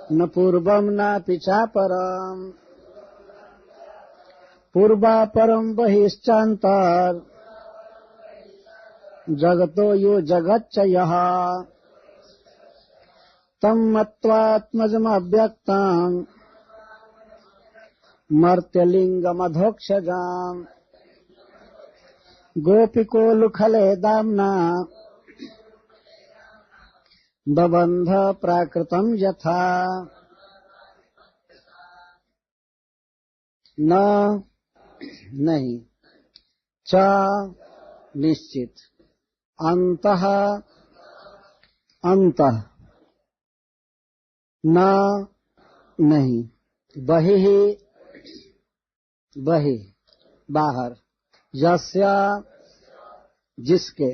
न पूर्वम नापि चापरम पूर्वापरम बहिश्चान्तर जगतो यो जगच्च यः तम मत्वात्मजमव्यक्तम् मर्त्यलिंगमधोक्षजाम् गोपिकोलुखले दाम्ना बबंध प्राकृतम् यथा न नहीं च निश्चित अंतः अंतः न नहीं बहिः बहि बाहर यस्य जिसके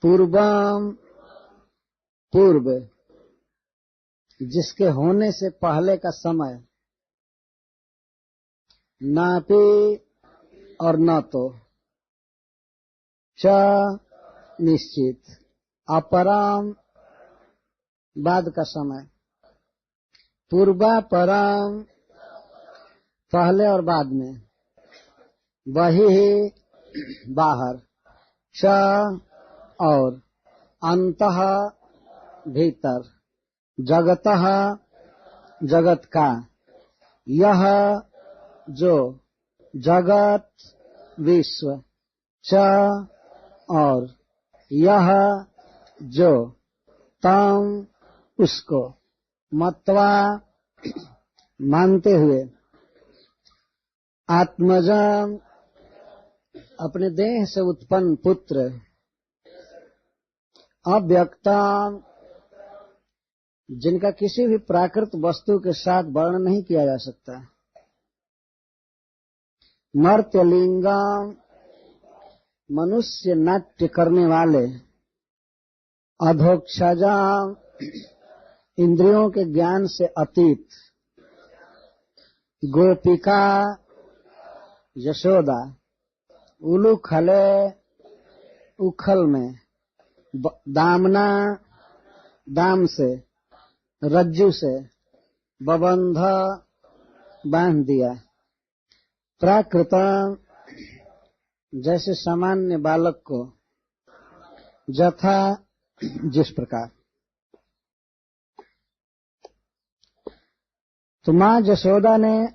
पूर्वम पूर्व जिसके होने से पहले का समय नापि और न तो च निश्चित अपराम बाद का समय पूर्वापराम पहले और बाद में बहिः बाहर च और अंतः भीतर जगतः जगत का यह जो जगत विश्व च और यह जो तम उसको मत्वा मानते हुए आत्मजम अपने देह से उत्पन्न पुत्र अव्यक्तम जिनका किसी भी प्राकृत वस्तु के साथ वर्णन नहीं किया जा सकता मर्त्यलिंगम मनुष्य नाट्य करने वाले अधोक्षजाम इंद्रियों के ज्ञान से अतीत गोपिका यशोदा उलूखले उखल में दामना दाम से रज्जू से बबंध बांध दिया प्राकृतम जैसे सामान्य बालक को यथा जिस प्रकार तो माँ यशोदा ने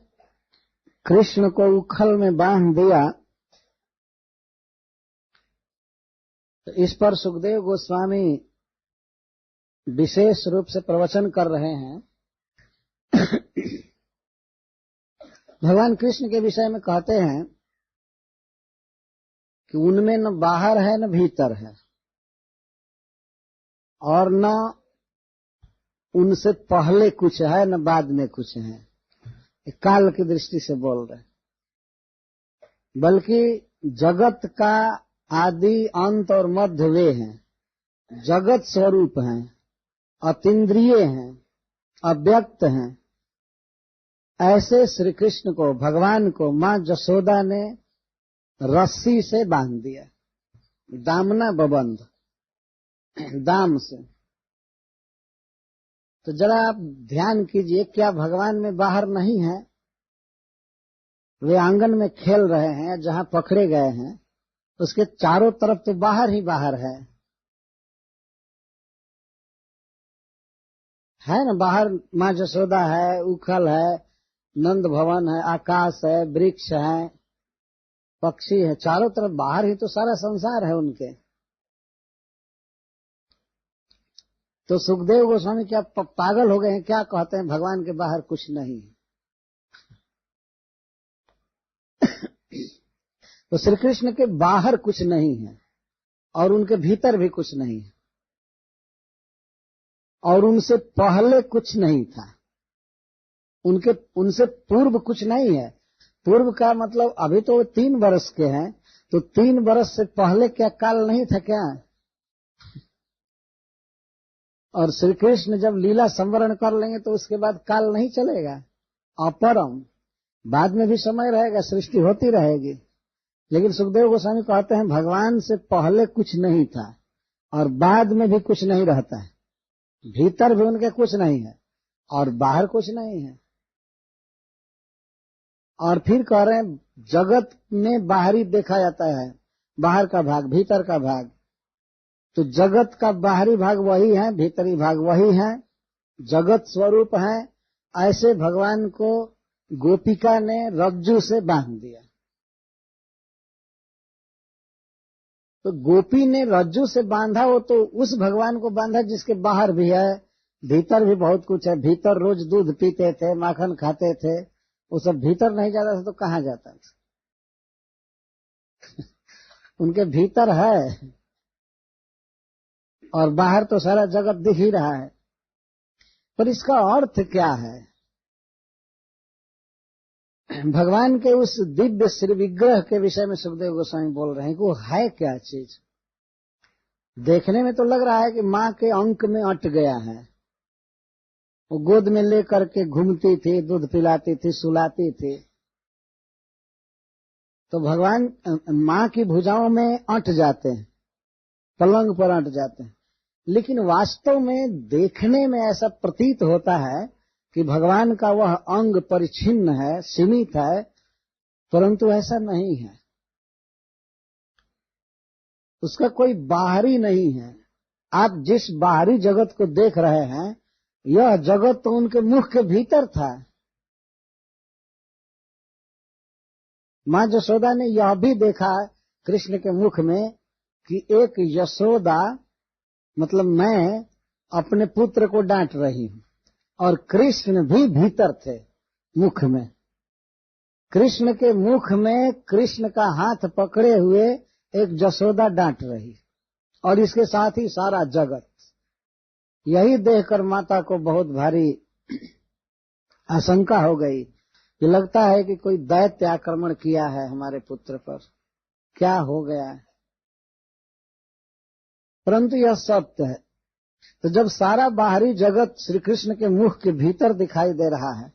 कृष्ण को उखल में बांध दिया। तो इस पर सुखदेव गोस्वामी विशेष रूप से प्रवचन कर रहे हैं। भगवान कृष्ण के विषय में कहते हैं कि उनमें न बाहर है न भीतर है और न उनसे पहले कुछ है न बाद में कुछ है। काल की दृष्टि से बोल रहे बल्कि जगत का आदि अंत और मध्य वे हैं, जगत स्वरूप हैं, अतीन्द्रिय हैं, अव्यक्त हैं। ऐसे श्री कृष्ण को भगवान को माँ यशोदा ने रस्सी से बांध दिया, दामना बबंध दाम से। तो जरा आप ध्यान कीजिए, क्या भगवान में बाहर नहीं है? वे आंगन में खेल रहे हैं, जहां पकड़े गए हैं उसके चारों तरफ तो बाहर ही बाहर है ना। बाहर माँ यशोदा है, उखल है, नंद भवन है, आकाश है, वृक्ष है, पक्षी है, चारों तरफ बाहर ही तो सारा संसार है उनके। तो सुखदेव गोस्वामी क्या पागल हो गए हैं? क्या कहते हैं भगवान के बाहर कुछ नहीं है? तो श्री कृष्ण के बाहर कुछ नहीं है और उनके भीतर भी कुछ नहीं है और उनसे पहले कुछ नहीं था, उनसे पूर्व कुछ नहीं है। पूर्व का मतलब अभी तो 3 वर्ष के हैं, तो 3 वर्ष से पहले क्या काल नहीं था क्या? और श्री कृष्ण जब लीला संवरण कर लेंगे तो उसके बाद काल नहीं चलेगा, अपरम बाद में भी समय रहेगा, सृष्टि होती रहेगी। लेकिन सुखदेव गोस्वामी कहते हैं भगवान से पहले कुछ नहीं था और बाद में भी कुछ नहीं रहता है, भीतर भी उनके कुछ नहीं है और बाहर कुछ नहीं है। और फिर कह रहे हैं जगत में बाहरी देखा जाता है, बाहर का भाग, भीतर का भाग। तो जगत का बाहरी भाग वही है, भीतरी भाग वही है, जगत स्वरूप है। ऐसे भगवान को गोपिका ने रज्जू से बांध दिया। तो गोपी ने रज्जू से बांधा, वो तो उस भगवान को बांधा जिसके बाहर भी है, भीतर भी बहुत कुछ है। भीतर रोज दूध पीते थे, माखन खाते थे, वो सब भीतर नहीं जाता था तो कहाँ जाता था? उनके भीतर है, और बाहर तो सारा जगत दिख ही रहा है। पर इसका अर्थ क्या है? भगवान के उस दिव्य श्री विग्रह के विषय में सुखदेव गोस्वामी बोल रहे हैं कि वो है क्या चीज। देखने में तो लग रहा है कि माँ के अंक में अट गया है। वो गोद में लेकर के घूमती थी, दूध पिलाती थी, सुलाती थी। तो भगवान माँ की भुजाओं में अट जाते हैं, पलंग पर अट जाते हैं। लेकिन वास्तव में देखने में ऐसा प्रतीत होता है कि भगवान का वह अंग परिच्छिन्न है, सीमित है, परंतु ऐसा नहीं है। उसका कोई बाहरी नहीं है। आप जिस बाहरी जगत को देख रहे हैं, यह जगत तो उनके मुख के भीतर था। माँ जसोदा ने यह भी देखा कृष्ण के मुख में कि एक यशोदा, मतलब मैं अपने पुत्र को डांट रही हूं, और कृष्ण भी भीतर थे मुख में। कृष्ण के मुख में कृष्ण का हाथ पकड़े हुए एक यशोदा डांट रही, और इसके साथ ही सारा जगत। यही देखकर माता को बहुत भारी आशंका हो गई कि लगता है कि कोई दैत्य आक्रमण किया है हमारे पुत्र पर, क्या हो गया है। परंतु यह सत्य है। तो जब सारा बाहरी जगत श्री कृष्ण के मुख के भीतर दिखाई दे रहा है,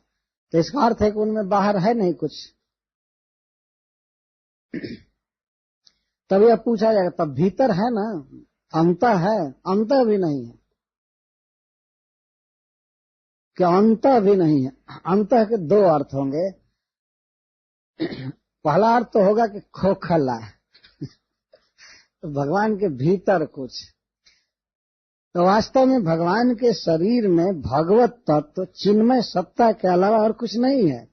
तो इसका अर्थ है कि उनमें बाहर है नहीं कुछ। तब यह पूछा जाएगा, तब भीतर है ना, अंत है? अंत भी नहीं है। क्या अंत भी नहीं है? अंत के दो अर्थ होंगे। पहला अर्थ तो होगा कि खोखला, तो भगवान के भीतर कुछ। तो वास्तव में भगवान के शरीर में भगवत तत्व, चिन्मय सत्ता के अलावा और कुछ नहीं है।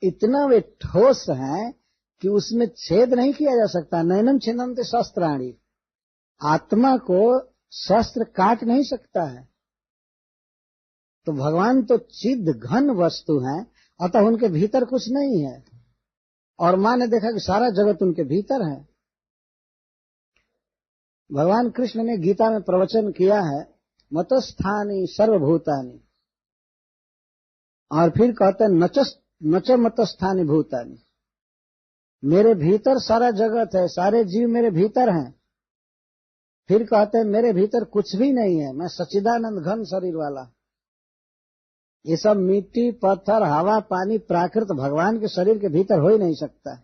इतना वे ठोस है कि उसमें छेद नहीं किया जा सकता। नैनम छिन्दन्ते शस्त्राणि, आत्मा को शस्त्र काट नहीं सकता है। तो भगवान तो चिद घन वस्तु है, अतः उनके भीतर कुछ नहीं है। और माँ ने देखा कि सारा जगत उनके भीतर है। भगवान कृष्ण ने गीता में प्रवचन किया है, मतस्थानी सर्वभूतानि, और फिर कहते हैं नच मतस्थानी भूतानि। मेरे भीतर सारा जगत है, सारे जीव मेरे भीतर हैं। फिर कहते हैं मेरे भीतर कुछ भी नहीं है, मैं सच्चिदानंद घन शरीर वाला। ये सब मिट्टी, पत्थर, हवा, पानी, प्राकृत भगवान के शरीर के भीतर हो ही नहीं सकता।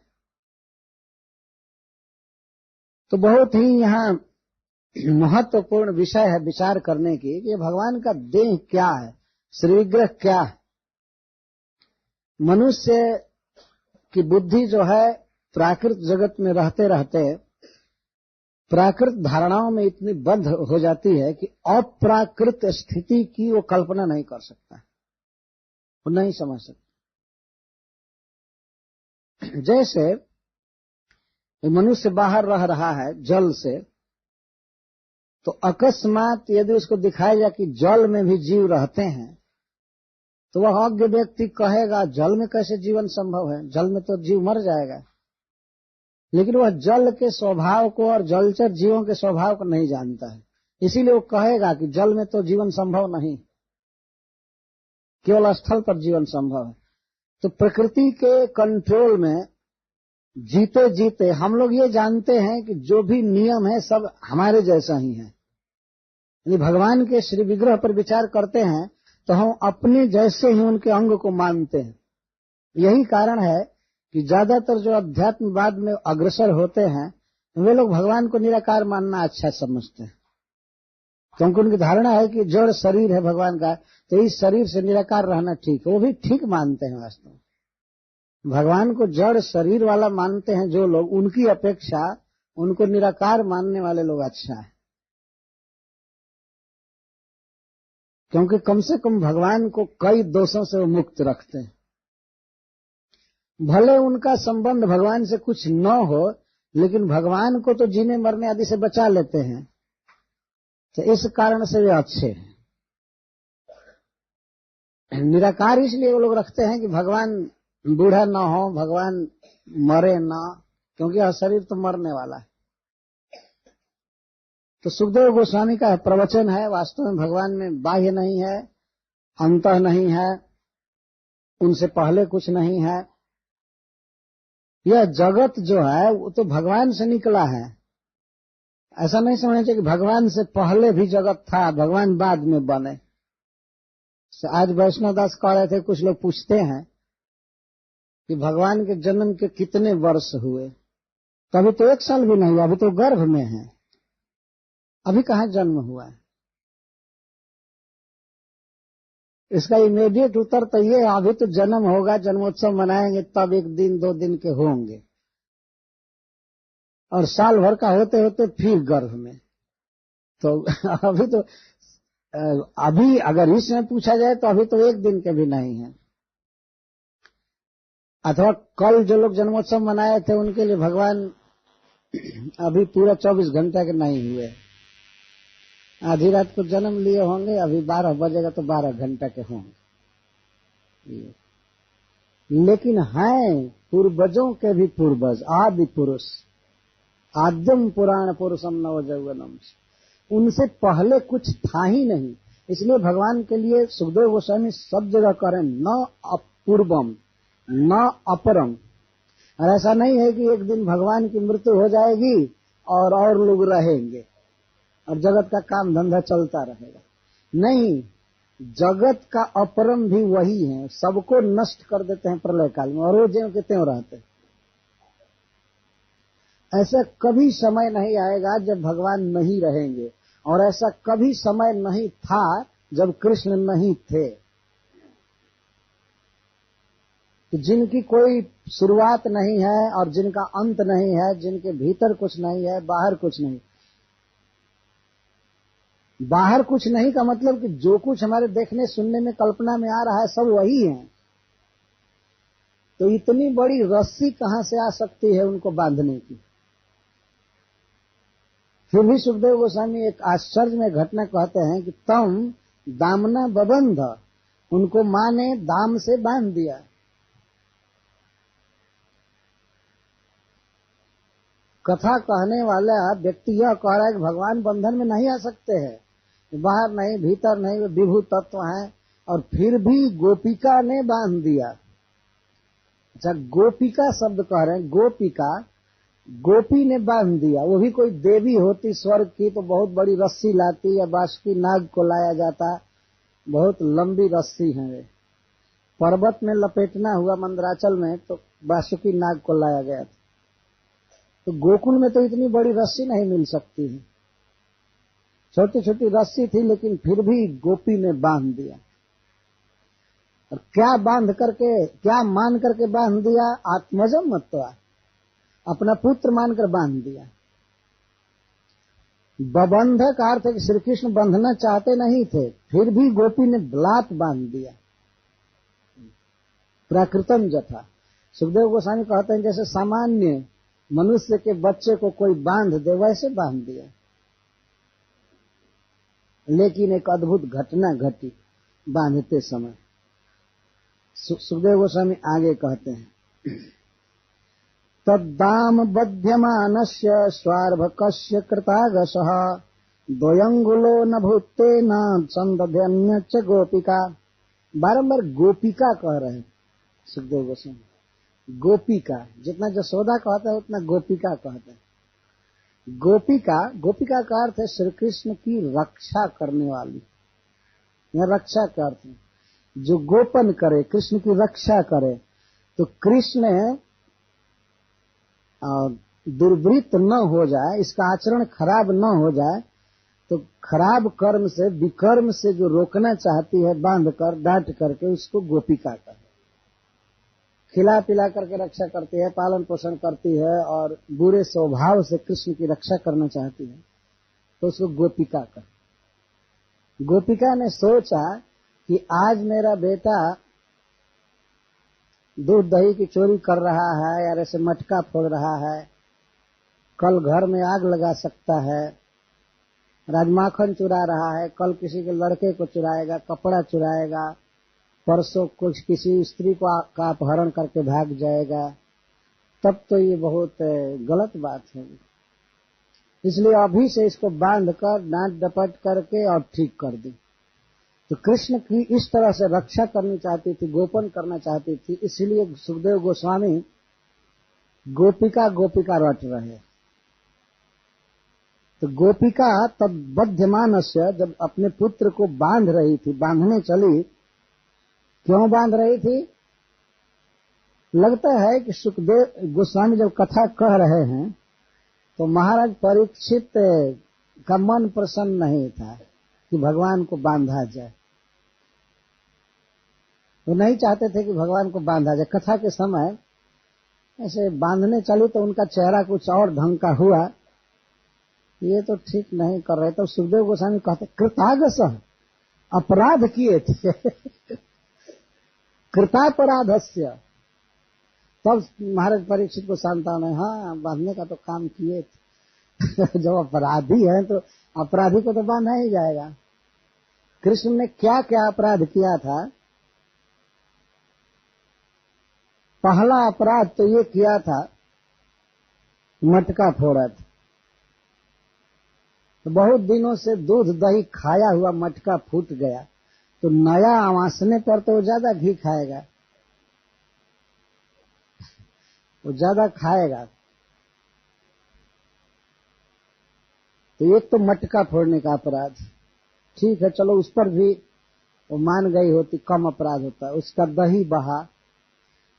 तो बहुत ही यहाँ महत्वपूर्ण विषय है विचार करने की कि भगवान का देह क्या है, श्री विग्रह क्या है। मनुष्य की बुद्धि जो है प्राकृत जगत में रहते रहते प्राकृत धारणाओं में इतनी बद्ध हो जाती है कि अप्राकृत स्थिति की वो कल्पना नहीं कर सकता, वो नहीं समझ सकता। जैसे मनुष्य बाहर रह रहा है जल से, तो अकस्मात यदि उसको दिखाया जाए कि जल में भी जीव रहते हैं, तो वह अज्ञ व्यक्ति कहेगा जल में कैसे जीवन संभव है, जल में तो जीव मर जाएगा। लेकिन वह जल के स्वभाव को और जलचर जीवों के स्वभाव को नहीं जानता है, इसीलिए वो कहेगा कि जल में तो जीवन संभव नहीं, केवल स्थल पर जीवन संभव है। तो प्रकृति के कंट्रोल में जीते जीते हम लोग ये जानते हैं कि जो भी नियम है सब हमारे जैसा ही है। यदि भगवान के श्री विग्रह पर विचार करते हैं तो हम अपने जैसे ही उनके अंग को मानते हैं। यही कारण है कि ज्यादातर जो अध्यात्मवाद में अग्रसर होते हैं वे लोग भगवान को निराकार मानना अच्छा समझते हैं। क्योंकि उनकी धारणा है कि जड़ शरीर है भगवान का, तो इस शरीर से निराकार रहना ठीक है। वो भी ठीक मानते हैं। वास्तव में भगवान को जड़ शरीर वाला मानते हैं जो लोग, उनकी अपेक्षा उनको निराकार मानने वाले लोग अच्छा है। क्योंकि कम से कम भगवान को कई दोषों से वो मुक्त रखते हैं। भले उनका संबंध भगवान से कुछ न हो, लेकिन भगवान को तो जीने मरने आदि से बचा लेते हैं, तो इस कारण से वे अच्छे हैं। निराकार इसलिए वो लोग रखते हैं कि भगवान बूढ़ा न हो, भगवान मरे न, क्योंकि यह शरीर तो मरने वाला है। तो सुखदेव गोस्वामी का प्रवचन है, वास्तव में भगवान में बाह्य नहीं है, अंतः नहीं है, उनसे पहले कुछ नहीं है। यह जगत जो है वो तो भगवान से निकला है। ऐसा नहीं समझना चाहिए कि भगवान से पहले भी जगत था, भगवान बाद में बने। आज वैष्णव दास कह रहे थे, कुछ लोग पूछते हैं कि भगवान के जन्म के कितने वर्ष हुए, तो अभी तो 1 साल भी नहीं हुआ, अभी तो गर्भ में है, अभी कहाँ जन्म हुआ है। इसका इमीडिएट उत्तर तो ये, अभी तो जन्म होगा, जन्मोत्सव मनाएंगे, तब 1 दिन 2 दिन के होंगे, और साल भर का होते होते फिर गर्भ में। तो अभी अगर इसमें पूछा जाए तो अभी तो 1 दिन के भी नहीं है। अथवा कल जो लोग जन्मोत्सव मनाए थे उनके लिए भगवान अभी पूरा 24 घंटे के नहीं हुए, आधी रात को जन्म लिए होंगे, अभी 12 बजेगा तो 12 घंटे के होंगे। लेकिन हैं पूर्वजों के भी पूर्वज, आदि पुरुष, आद्यम पुराण पुरुषम नव यौवनम, उनसे पहले कुछ था ही नहीं। इसलिए भगवान के लिए सुखदेव गोस्वामी सब जगह करें न अपूर्वम न अपरम। और ऐसा नहीं है कि एक दिन भगवान की मृत्यु हो जाएगी और लोग रहेंगे और जगत का काम धंधा चलता रहेगा। नहीं, जगत का अपरम भी वही है, सबको नष्ट कर देते हैं प्रलय काल में, और वो ज्यों के त्यों रहते। ऐसा कभी समय नहीं आएगा जब भगवान नहीं रहेंगे, और ऐसा कभी समय नहीं था जब कृष्ण नहीं थे। तो जिनकी कोई शुरुआत नहीं है और जिनका अंत नहीं है, जिनके भीतर कुछ नहीं है, बाहर कुछ नहीं। बाहर कुछ नहीं का मतलब कि जो कुछ हमारे देखने सुनने में कल्पना में आ रहा है सब वही है। तो इतनी बड़ी रस्सी कहां से आ सकती है उनको बांधने की। फिर भी सुखदेव गोस्वामी एक आश्चर्य में घटना कहते हैं कि तम दामना बबंध, उनको मां ने दाम से बांध दिया। कथा कहने वाला व्यक्ति यह कह रहा है कि भगवान बंधन में नहीं आ सकते हैं, बाहर नहीं भीतर नहीं, वे विभू तत्व हैं, और फिर भी गोपिका ने बांध दिया। अच्छा, गोपिका शब्द कह रहे हैं, गोपिका, गोपी ने बांध दिया। वो भी कोई देवी होती स्वर्ग की तो बहुत बड़ी रस्सी लाती, या बासुकी नाग को लाया जाता, बहुत लंबी रस्सी है वे। पर्वत में लपेटना हुआ मंदराचल में तो बासुकी नाग को लाया गया था। तो गोकुल में तो इतनी बड़ी रस्सी नहीं मिल सकती है, छोटी छोटी रस्सी थी, लेकिन फिर भी गोपी ने बांध दिया। और क्या बांध करके, क्या मान करके बांध दिया? आत्मजम मत्वा, अपना पुत्र मानकर बांध दिया। बबंध का अर्थ है कि श्री कृष्ण बंधना चाहते नहीं थे, फिर भी गोपी ने बलात् बांध दिया। प्राकृतम जथा, सुखदेव गोस्वामी कहते हैं जैसे सामान्य मनुष्य के बच्चे को कोई बांध दे वैसे बांध दिया। लेकिन एक अद्भुत घटना घटी बांधते समय। सुखदेव गोस्वामी आगे कहते हैं, तद्दाम बध्यमानस्य स्वार्भकस्य कृतागसः द्वयंगुलो न भूतेन संदध्यन्यच्च गोपिका। बारंबार गोपिका कह रहे हैं सुखदेव गोस्वामी। गोपिका, जितना जसोदा कहता है उतना गोपिका कहता है। गोपिका, गोपिका का अर्थ है श्री कृष्ण की रक्षा करने वाली। यह रक्षा का अर्थ है जो गोपन करे, कृष्ण की रक्षा करे। तो कृष्ण दुर्वृत्त न हो जाए, इसका आचरण खराब न हो जाए, तो खराब कर्म से, विकर्म से जो रोकना चाहती है बांध कर, डांट करके, उसको गोपिका कहते हैं। खिला पिला करके रक्षा करती है, पालन पोषण करती है और बुरे स्वभाव से कृष्ण की रक्षा करना चाहती है, तो उसको गोपिका कहते। गोपिका ने सोचा कि आज मेरा बेटा दूध दही की चोरी कर रहा है, या ऐसे मटका फोड़ रहा है, कल घर में आग लगा सकता है, राजमाखन चुरा रहा है, कल किसी के लड़के को चुराएगा, कपड़ा चुराएगा, परसों कुछ किसी स्त्री का अपहरण करके भाग जाएगा, तब तो ये बहुत गलत बात है। इसलिए अभी से इसको बांध कर, डांट डपट करके और ठीक कर दी। तो कृष्ण की इस तरह से रक्षा करनी चाहती थी, गोपन करना चाहती थी, इसलिए सुखदेव गोस्वामी गोपिका गोपिका रट रहे। तो गोपिका तब बध्यमानस्य, जब अपने पुत्र को बांध रही थी, बांधने चली। क्यों बांध रही थी? लगता है कि सुखदेव गोस्वामी जब कथा कह रहे हैं तो महाराज परीक्षित का मन प्रसन्न नहीं था कि भगवान को बांधा जाए। वो नहीं चाहते थे कि भगवान को बांधा जाए। कथा के समय ऐसे बांधने चली तो उनका चेहरा कुछ और ढंग का हुआ, ये तो ठीक नहीं कर रहे। तो सुखदेव गोस्वामी कहते कृतागस, अपराध किए थे कृतापराधस्य। तब महाराज परीक्षित को सांत्वना, हाँ बांधने का तो काम किए थे जब अपराधी है तो अपराधी को तो बांधा ही जाएगा। कृष्ण ने क्या क्या अपराध किया था? पहला अपराध तो ये किया था, मटका फोड़ा था। तो बहुत दिनों से दूध दही खाया हुआ मटका फूट गया, तो नया आवासने पर तो वो ज्यादा घी खाएगा, वो ज्यादा खाएगा। तो एक तो मटका फोड़ने का अपराध, ठीक है चलो उस पर भी वो मान गई होती, कम अपराध होता। उसका दही बहा,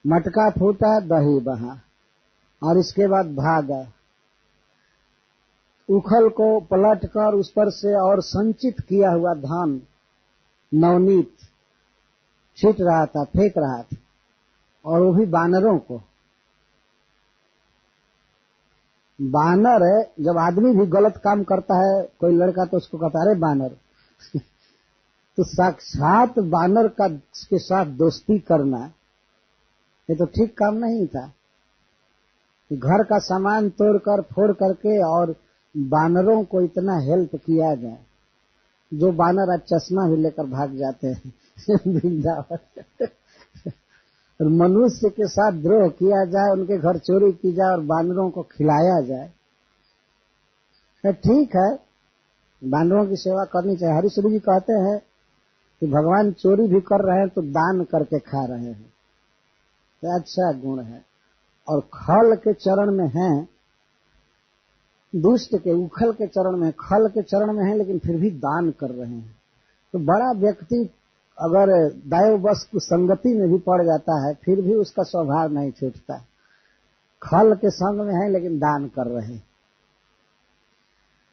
मटका फूटा, दही बहा, और इसके बाद भागा। उखल को पलटकर उस पर से और संचित किया हुआ धान, नवनीत छीट रहा था, फेंक रहा था, और वो भी बानरों को। बानर है, जब आदमी भी गलत काम करता है कोई लड़का तो उसको कहता है अरे बानर तो साक्षात बानर का के साथ दोस्ती करना ये तो ठीक काम नहीं था। घर का सामान तोड़कर फोड़ करके और बानरों को इतना हेल्प किया जाए, जो बानर आज चश्मा भी लेकर भाग जाते हैं और मनुष्य के साथ द्रोह किया जाए, उनके घर चोरी की जाए और बानरों को खिलाया जाए, ठीक है बानरों की सेवा करनी चाहिए। हरिश्री जी कहते हैं कि भगवान चोरी भी कर रहे हैं तो दान करके खा रहे हैं, तो अच्छा गुण है। और खल के चरण में है, दुष्ट के उखल के चरण में, खल के चरण में है, लेकिन फिर भी दान कर रहे हैं। तो बड़ा व्यक्ति अगर दैववश की संगति में भी पड़ जाता है फिर भी उसका स्वभाव नहीं छूटता। खल के संग में है लेकिन दान कर रहे हैं।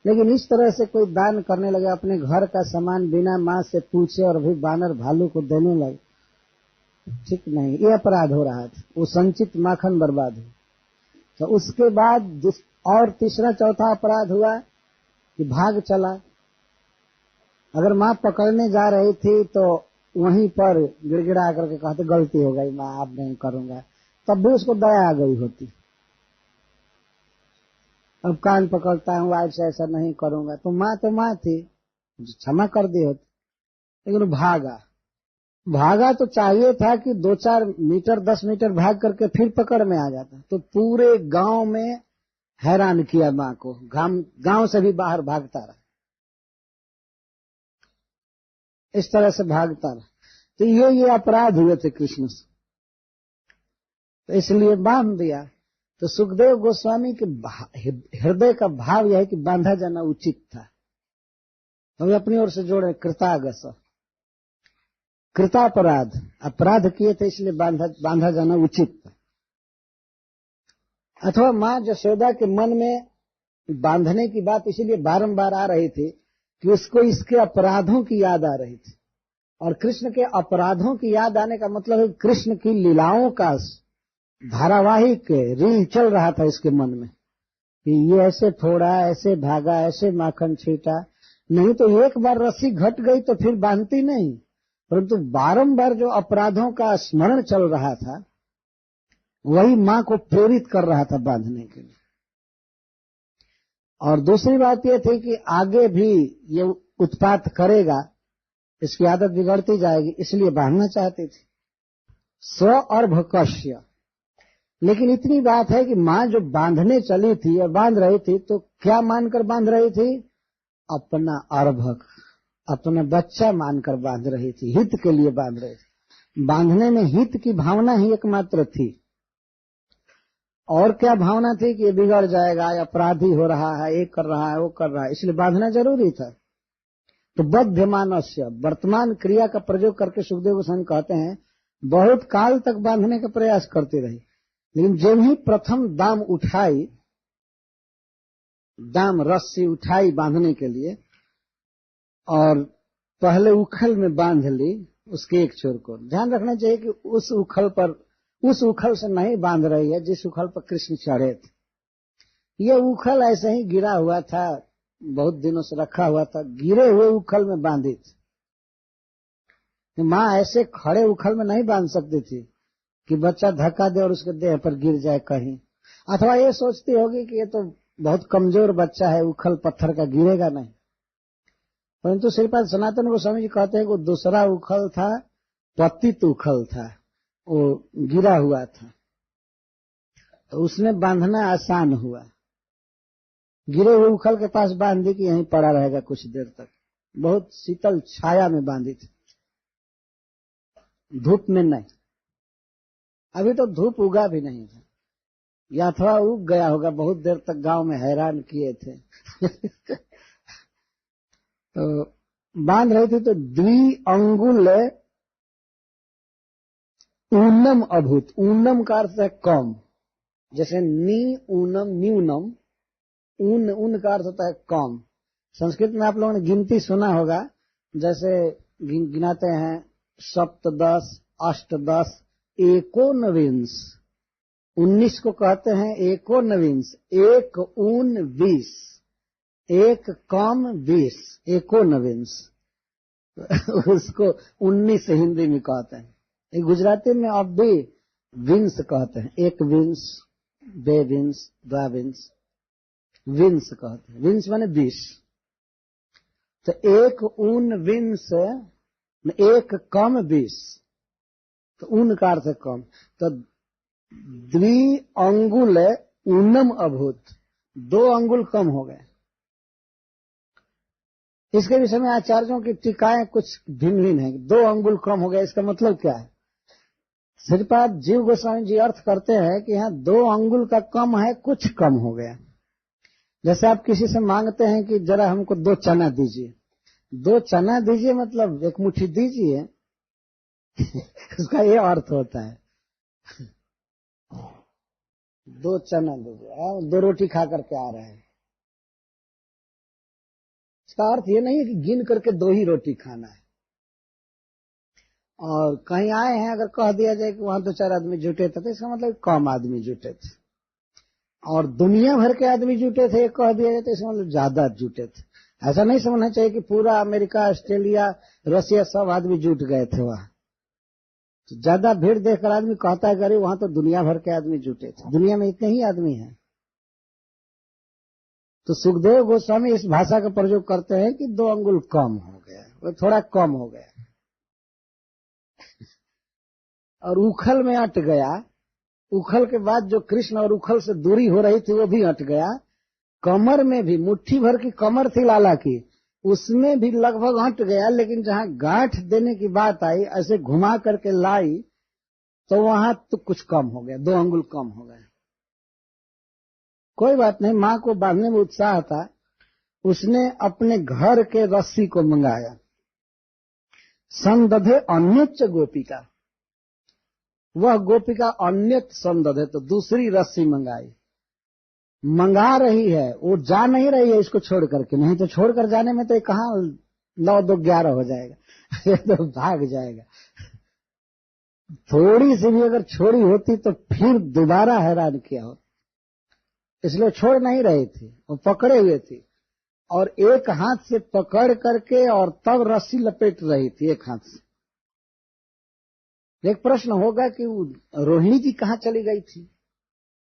लेकिन इस तरह से कोई दान करने लगे, अपने घर का सामान बिना मां से पूछे और भी बानर भालू को देने लगे, ठीक नहीं, ये अपराध हो रहा था। वो संचित माखन बर्बाद हो। तो उसके बाद और तीसरा चौथा अपराध हुआ कि भाग चला। अगर मां पकड़ने जा रही थी तो वहीं पर गिड़गिड़ा करके कहते गलती हो गई मां, अब नहीं करूंगा, तब भी उसको दया आ गई होती। अब कान पकड़ता हूँ, आज से ऐसा नहीं करूंगा, तो मां थी, क्षमा कर दी होती। लेकिन भागा तो चाहिए था कि 2-4 मीटर 10 मीटर भाग करके फिर पकड़ में आ जाता। तो पूरे गांव में हैरान किया मां को, गांव से भी बाहर भागता रहा, इस तरह से भागता रहा। तो ये अपराध हुए थे कृष्ण से, तो इसलिए बांध दिया। तो सुखदेव गोस्वामी के हृदय का भाव यह है कि बांधा जाना उचित था। हम अपनी ओर से जोड़े कृतागस, कृतापराध, अपराध किए थे इसलिए बांधा जाना उचित था। अथवा मां यशोदा के मन में बांधने की बात इसलिए बारंबार आ रही थी कि उसको इसके अपराधों की याद आ रही थी। और कृष्ण के अपराधों की याद आने का मतलब है कृष्ण की लीलाओं का धारावाहिक रील चल रहा था इसके मन में कि ये ऐसे फोड़ा, ऐसे भागा, ऐसे माखन छीटा। नहीं तो एक बार रस्सी घट गई तो फिर बांधती नहीं, परंतु बारंबार जो अपराधों का स्मरण चल रहा था वही मां को प्रेरित कर रहा था बांधने के लिए। और दूसरी बात यह थी कि आगे भी ये उत्पात करेगा, इसकी आदत बिगड़ती जाएगी, इसलिए बांधना चाहती थी। स्व और भकश्य। लेकिन इतनी बात है कि मां जो बांधने चली थी और बांध रही थी तो क्या मानकर बांध रही थी? अपना अर्भक, अपना बच्चा मानकर बांध रही थी, हित के लिए बांध रही थी। बांधने में हित की भावना ही एकमात्र थी। और क्या भावना थी कि ये बिगड़ जाएगा, अपराधी हो रहा है, ये कर रहा है, वो कर रहा है, इसलिए बांधना जरूरी था। तो बध्यमानस्य, वर्तमान क्रिया का प्रयोग करके सुखदेव गोस्वामी कहते हैं बहुत काल तक बांधने का प्रयास करती रही, लेकिन जब ही प्रथम दाम उठाई, दाम रस्सी उठाई बांधने के लिए और पहले उखल में बांध ली उसके एक छोर को। ध्यान रखना चाहिए कि उस उखल से नहीं बांध रही है जिस उखल पर कृष्ण चढ़े थे। ये उखल ऐसे ही गिरा हुआ था, बहुत दिनों से रखा हुआ था, गिरे हुए उखल में बांधी थी। मां ऐसे खड़े उखल में नहीं बांध सकती थी कि बच्चा धक्का दे और उसके देह पर गिर जाए कहीं, अथवा ये सोचती होगी कि ये तो बहुत कमजोर बच्चा है, उखल पत्थर का गिरेगा नहीं। परंतु श्रीपाद सनातन गोस्वामी जी कहते हैं कि दूसरा उखल था, पतित उखल था, वो गिरा हुआ था, तो उसमें बांधना आसान हुआ। गिरे हुए उखल के पास बांध दी कि यहीं पड़ा रहेगा कुछ देर तक। बहुत शीतल छाया में बांधी थी, धूप में नहीं। अभी तो धूप उगा भी नहीं था, या अथवा उग गया होगा, बहुत देर तक गांव में हैरान किए थे। तो बांध रही थी तो द्विअंगुल ऊनम अभूत। ऊनम का अर्थ है कम, जैसे नी ऊनम न्यूनम, ऊन का अर्थ होता है कम। संस्कृत में आप लोगों ने गिनती सुना होगा, जैसे गिनाते हैं सप्तदश, अष्टदश, एकोनविंश। 19 को कहते हैं एकोनविंश, एक ऊन 20, एक कम 20, एकोनविंश। उसको 19 हिंदी में कहते हैं। गुजराती में अब भी विंश कहते हैं, एक विंश, बे विंश, द्वाविंश, विंश कहते हैं। विंश माने 20। तो एक ऊन विंश, एक कम 20, तो ऊन का अर्थ है कम। तो द्विअंगुल ऊनम अभूत, 2 अंगुल कम हो गए। इसके विषय में आचार्यों की टीकाएं कुछ भिन्न भिन्न है। 2 अंगुल कम हो गए, इसका मतलब क्या है? श्रीपाद जीव गोस्वामी जी अर्थ करते हैं कि यहाँ 2 अंगुल का कम है, कुछ कम हो गया। जैसे आप किसी से मांगते हैं कि जरा हमको 2 चना दीजिए, 2 चना दीजिए मतलब 1 मुट्ठी दीजिए। उसका ये अर्थ होता है 2 चना दीजिए, 2 रोटी खा करके आ रहे हैं। इसका अर्थ ये नहीं है कि गिन करके 2 ही रोटी खाना है। और कहीं आए हैं, अगर कह दिया जाए कि वहां 2-4 आदमी जुटे थे, तो इसका मतलब कम आदमी जुटे थे। और दुनिया भर के आदमी जुटे थे कह दिया जाए तो इसका मतलब ज्यादा जुटे थे। ऐसा नहीं समझना चाहिए कि पूरा अमेरिका, ऑस्ट्रेलिया, रशिया सब आदमी जुट गए थे वहां। तो ज्यादा भीड़ देखकर आदमी कहता है अरे वहां तो दुनिया भर के आदमी जुटे थे। दुनिया में इतने ही आदमी हैं। तो सुखदेव गोस्वामी इस भाषा का प्रयोग करते हैं कि 2 अंगुल कम हो गया, वो थोड़ा कम हो गया और उखल में अट गया। उखल के बाद जो कृष्ण और उखल से दूरी हो रही थी वो भी हट गया। कमर में भी, मुट्ठी भर की कमर थी लाला की, उसमें भी लगभग हट गया। लेकिन जहां गांठ देने की बात आई, ऐसे घुमा करके लाई, तो वहां तो कुछ कम हो गया, 2 अंगुल कम हो गए। कोई बात नहीं, मां को बांधने में उत्साह था। उसने अपने घर के रस्सी को मंगाया। संदधे अन्य गोपिका, वह गोपिका अन्यत संदधे, तो दूसरी रस्सी मंगाई। मंगा रही है, वो जा नहीं रही है इसको छोड़ करके, नहीं तो छोड़कर जाने में तो कहाँ 9 2 11 हो जाएगा ये तो भाग जाएगा। थोड़ी सी भी अगर छोड़ी होती तो फिर दोबारा हैरान किया हो, इसलिए छोड़ नहीं रही थी, वो पकड़े हुए थी और एक हाथ से पकड़ करके और तब रस्सी लपेट रही थी एक हाथ से। एक प्रश्न होगा कि रोहिणी जी कहाँ चली गई थी,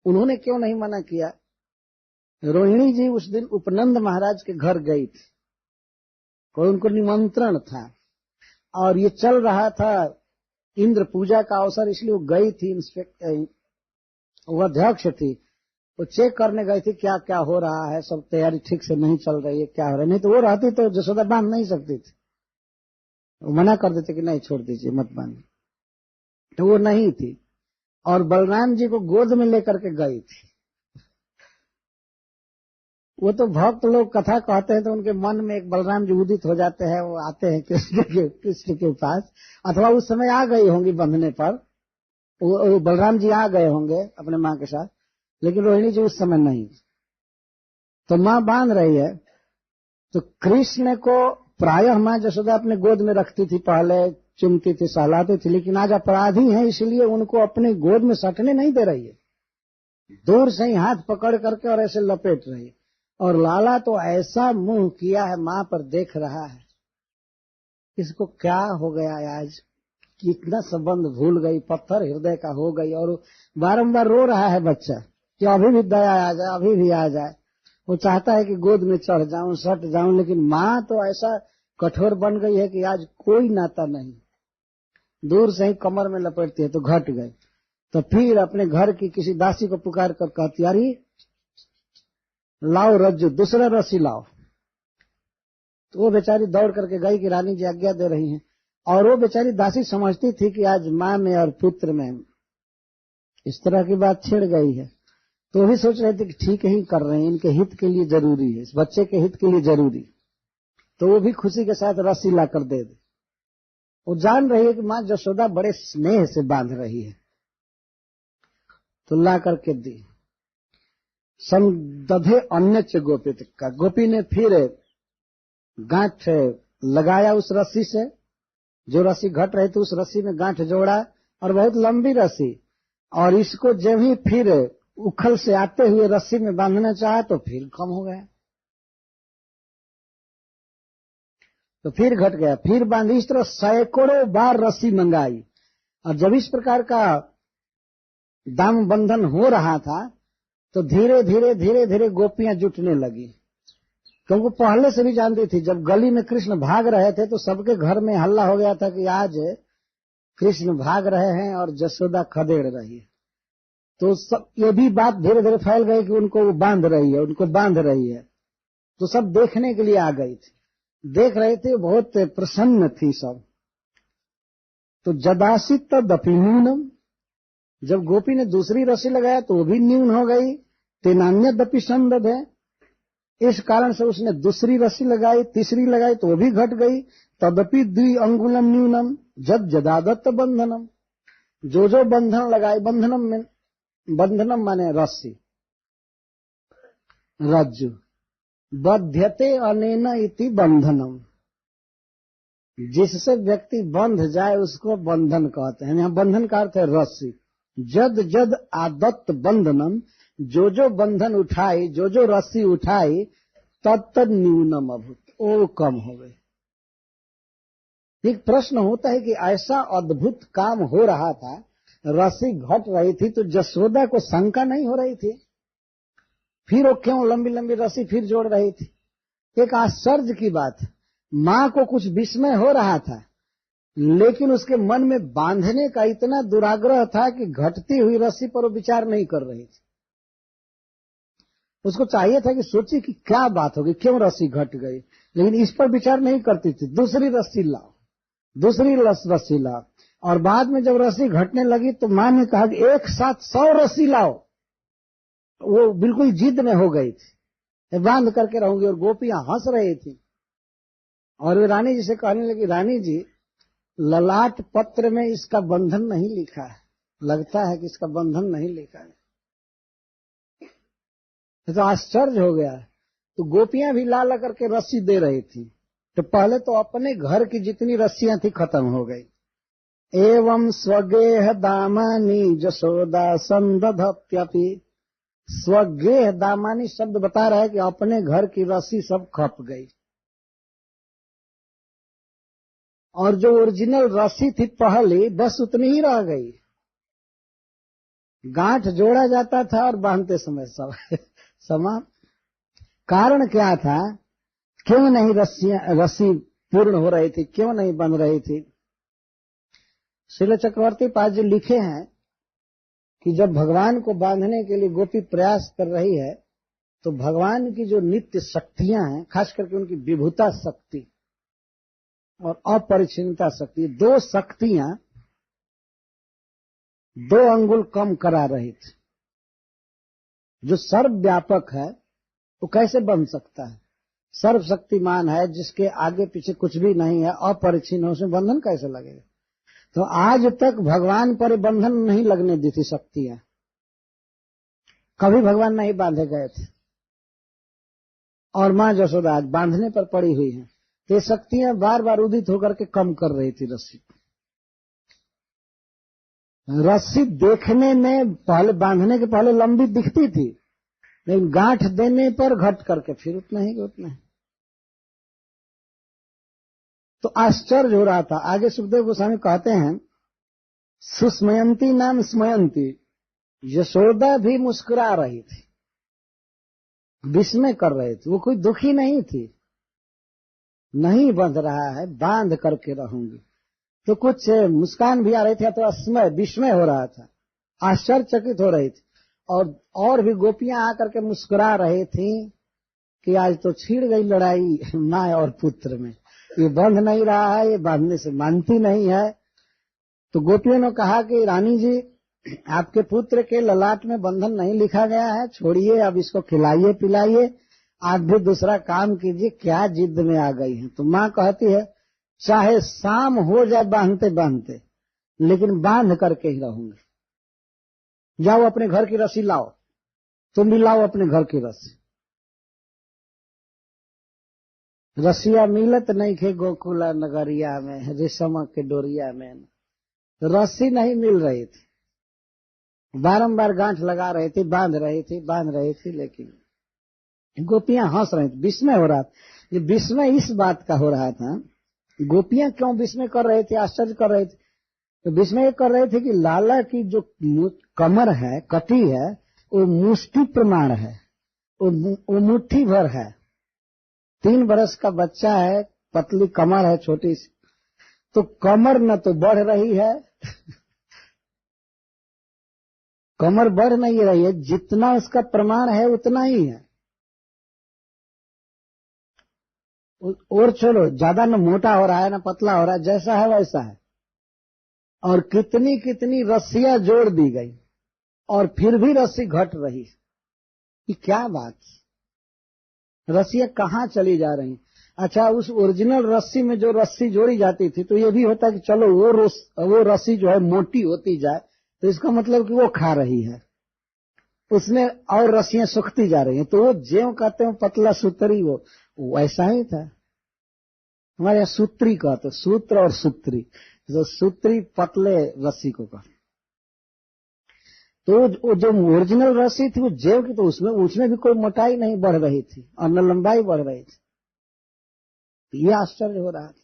उन्होंने क्यों नहीं मना किया। रोहिणी जी उस दिन उपनंद महाराज के घर गई थी, कोई उनको निमंत्रण था और ये चल रहा था इंद्र पूजा का अवसर, इसलिए वो गई थी। वो अध्यक्ष थी, वो चेक करने गई थी क्या क्या हो रहा है, सब तैयारी ठीक से नहीं चल रही है, क्या हो रहा है। नहीं तो वो रहती तो जसोदा बांध नहीं सकती थी, वो मना कर देते कि नहीं छोड़ दीजिए मत बांध, तो वो नहीं थी और बलराम जी को गोद में लेकर के गई थी। वो तो भक्त लोग कथा कहते हैं तो उनके मन में एक बलराम जी उदित हो जाते हैं, वो आते हैं कृष्ण के पास, अथवा उस समय आ गई होंगी बंधने पर, वो बलराम जी आ गए होंगे अपने माँ के साथ, लेकिन रोहिणी जी उस समय नहीं। तो माँ बांध रही है, तो कृष्ण को प्रायः माँ जसोदा अपने गोद में रखती थी, पहले चुमती थी, सहलाती थी, लेकिन आज अपराधी हैं इसलिए उनको अपने गोद में सटने नहीं दे रही है, दूर से ही हाथ पकड़ करके और ऐसे लपेट रही है। और लाला तो ऐसा मुंह किया है, माँ पर देख रहा है इसको क्या हो गया आज, कितना संबंध भूल गई, पत्थर हृदय का हो गई, और बारंबार रो रहा है बच्चा कि अभी भी दया आ जाए, अभी भी आ जाए। वो चाहता है कि गोद में चढ़ जाऊं, सट जाऊं, लेकिन माँ तो ऐसा कठोर बन गई है कि आज कोई नाता नहीं, दूर से ही कमर में लपेटती है तो घट गए। तो फिर अपने घर की किसी दासी को पुकार कर कहती, अरे लाओ रज्जू, दूसरा रस्सी लाओ। तो वो बेचारी दौड़ करके गई कि रानी जी आज्ञा दे रही हैं, और वो बेचारी दासी समझती थी कि आज माँ में और पुत्र में इस तरह की बात छिड़ गई है, तो वो भी सोच रहे थे कि ठीक ही कर रहे हैं, इनके हित के लिए जरूरी है, इस बच्चे के हित के लिए जरूरी, तो वो भी खुशी के साथ रस्सी ला कर दे दे। वो जान रही है कि माँ जसोदा बड़े स्नेह से बांध रही है, तो ला करके दी। संदधे अन्य गोपित का, गोपी ने फिर गांठ लगाया उस रस्सी से, जो रस्सी घट रही थी उस रस्सी में गांठ जोड़ा, और बहुत लंबी रस्सी, और इसको जब ही फिर उखल से आते हुए रस्सी में बांधना चाहा तो फिर कम हो गया, तो फिर घट गया, फिर बांधी। इस तरह सैकड़ों बार रस्सी मंगाई, और जब इस प्रकार का दाम बंधन हो रहा था तो धीरे धीरे धीरे धीरे गोपियां जुटने लगी, क्योंकि पहले से भी जानती थी जब गली में कृष्ण भाग रहे थे तो सबके घर में हल्ला हो गया था कि आज कृष्ण भाग रहे हैं और जसोदा खदेड़ रही है। तो सब ये भी बात धीरे धीरे फैल गई कि उनको वो बांध रही है, उनको बांध रही है, तो सब देखने के लिए आ गई थी, देख रहे थे, बहुत प्रसन्न थी सब। तो जदासित तदपि न्यूनम, जब गोपी ने दूसरी रस्सी लगाया तो वो भी न्यून हो गई, तेनान्यदपि संदध है, इस कारण से उसने दूसरी रस्सी लगाई, तीसरी लगाई तो वो भी घट गई। तदपि द्वि अंगुलम न्यूनम जद जदादत्त बंधनम, जो बंधन लगाए, बंधनम में, बंधनम माने रस्सी, रज्जु, बध्यते अनेन इति बंधनम, जिससे व्यक्ति बंध जाए उसको बंधन कहते हैं। यहाँ बंधन का अर्थ है रस्सी। जद जद आदत्त बंधनम, जो बंधन उठाई, जो रस्सी उठाई, तद न्यूनम अभूत, वो कम हो गई। एक प्रश्न होता है कि ऐसा अद्भुत काम हो रहा था, रस्सी घट रही थी, तो जसोदा को शंका नहीं हो रही थी, फिर वो क्यों लंबी लंबी रस्सी फिर जोड़ रही थी। एक आश्चर्य की बात, माँ को कुछ विस्मय हो रहा था, लेकिन उसके मन में बांधने का इतना दुराग्रह था कि घटती हुई रस्सी पर वो विचार नहीं कर रही थी। उसको चाहिए था कि सोचे कि क्या बात होगी, क्यों रस्सी घट गई, लेकिन इस पर विचार नहीं करती थी। दूसरी रस्सी लाओ, दूसरी रस्सी लाओ, और बाद में जब रस्सी घटने लगी तो माँ ने कहा कि एक साथ 100 रस्सी लाओ। वो बिल्कुल जिद में हो गई थी, बांध करके रहूंगी, और गोपियां हंस रही थी। और वे रानी जी से कहने लगी, रानी जी ललाट पत्र में इसका बंधन नहीं लिखा है, लगता है कि इसका बंधन नहीं लिखा है। तो आश्चर्य हो गया। तो गोपियां भी ला ला करके रस्सी दे रही थी। तो पहले तो अपने घर की जितनी रस्सियां थी खत्म हो गई। एवं स्वगेह दामानी जसोदा संदधत्यपि। स्वगेह दामानी शब्द बता रहा है कि अपने घर की रस्सी सब खप गई, और जो ओरिजिनल रस्सी थी पहले बस उतनी ही रह गई। गांठ जोड़ा जाता था और बांधते समय सब समाप्त। कारण क्या था? क्यों नहीं रस्सी पूर्ण हो रही थी, क्यों नहीं बन रही थी? श्रील चक्रवर्ती पाद जी लिखे हैं कि जब भगवान को बांधने के लिए गोपी प्रयास कर रही है, तो भगवान की जो नित्य शक्तियां हैं, खास करके उनकी विभुता शक्ति और अपरिच्छिन्नता शक्ति, दो शक्तियां 2 अंगुल कम करा रही थी। जो सर्वव्यापक है वो कैसे बन सकता है? सर्वशक्तिमान है, जिसके आगे पीछे कुछ भी नहीं है, अपरिच्छिन्न, उसमें बंधन कैसे लगेगा? तो आज तक भगवान पर बंधन नहीं लगने दी थी शक्तियां, कभी भगवान नहीं बांधे गए थे, और मां यशोदा आज बांधने पर पड़ी हुई है। तो ये शक्तियां बार बार उदित होकर के कम कर रही थी रस्सी। रस्सी देखने में पहले, बांधने के पहले लंबी दिखती थी, लेकिन गांठ देने पर घट करके फिर उतना ही उतना ही। तो आश्चर्य हो रहा था। आगे सुखदेव गोस्वामी कहते हैं, सुस्मयंती नाम स्मयंती, यशोदा भी मुस्कुरा रही थी, विस्मय कर रही थी। वो कोई दुखी नहीं थी। नहीं बंध रहा है, बांध करके रहूंगी। तो कुछ मुस्कान भी आ रही थी, तो विस्मय हो रहा था, आश्चर्यचकित हो रही थी। और भी गोपियां आकर के मुस्कुरा रही थी कि आज तो छिड़ गई लड़ाई माँ और पुत्र में, ये बंध नहीं रहा है, ये बांधने से मानती नहीं है। तो गोपियों ने कहा कि रानी जी, आपके पुत्र के ललाट में बंधन नहीं लिखा गया है, छोड़िए, अब इसको खिलाइए पिलाइए, आप भी दूसरा काम कीजिए, क्या जिद में आ गई हैं। तो माँ कहती है, चाहे शाम हो जाए बांधते बांधते, लेकिन बांध करके ही रहूंगी। जाओ अपने घर की रस्सी लाओ, तुम भी लाओ अपने घर की रस्सी। रस्सिया मिलत नहीं थे गोकुला नगरिया में, रेशम के डोरिया में, तो रस्सी नहीं मिल रही थी। बारंबार गांठ लगा रही थी, बांध रही थी, लेकिन गोपियां हंस रही थी, विस्मय हो रहा था। ये विस्मय इस बात का हो रहा था, गोपियां क्यों विस्मय कर रहे थे, आश्चर्य कर रहे थे? तो विस्मय कर रहे थे कि लाला की जो कमर है, कटी है, वो मुष्टि प्रमाण है, वो मुट्ठी भर है। 3 बरस का बच्चा है, पतली कमर है छोटी सी, तो कमर न तो बढ़ रही है कमर बढ़ नहीं रही है, जितना उसका प्रमाण है उतना ही है। और चलो, ज्यादा न मोटा हो रहा है न पतला हो रहा है, जैसा है वैसा है। और कितनी कितनी रस्सियां जोड़ दी गई, और फिर भी रस्सी घट रही। ये क्या बात? रस्सियां कहाँ चली जा रही? अच्छा, उस ओरिजिनल रस्सी में जो रस्सी जोड़ी जाती थी, तो ये भी होता कि चलो वो रस्सी जो है मोटी होती जाए, तो इसका मतलब कि वो खा रही है, उसमें और रस्सियां सूखती जा रही हैं। तो वो ज्यों कहते हैं पतला सूत्री, वो वैसा ही था। हमारे यहाँ सूत्री कहते, सूत्र और सूत्री, जो सूत्री पतले रस्सी को कहते। तो जो ओरिजिनल रस्सी थी वो जेव की, तो उसमें भी कोई मोटाई नहीं बढ़ रही थी और न लंबाई बढ़ रही थी। ये आश्चर्य हो रहा था।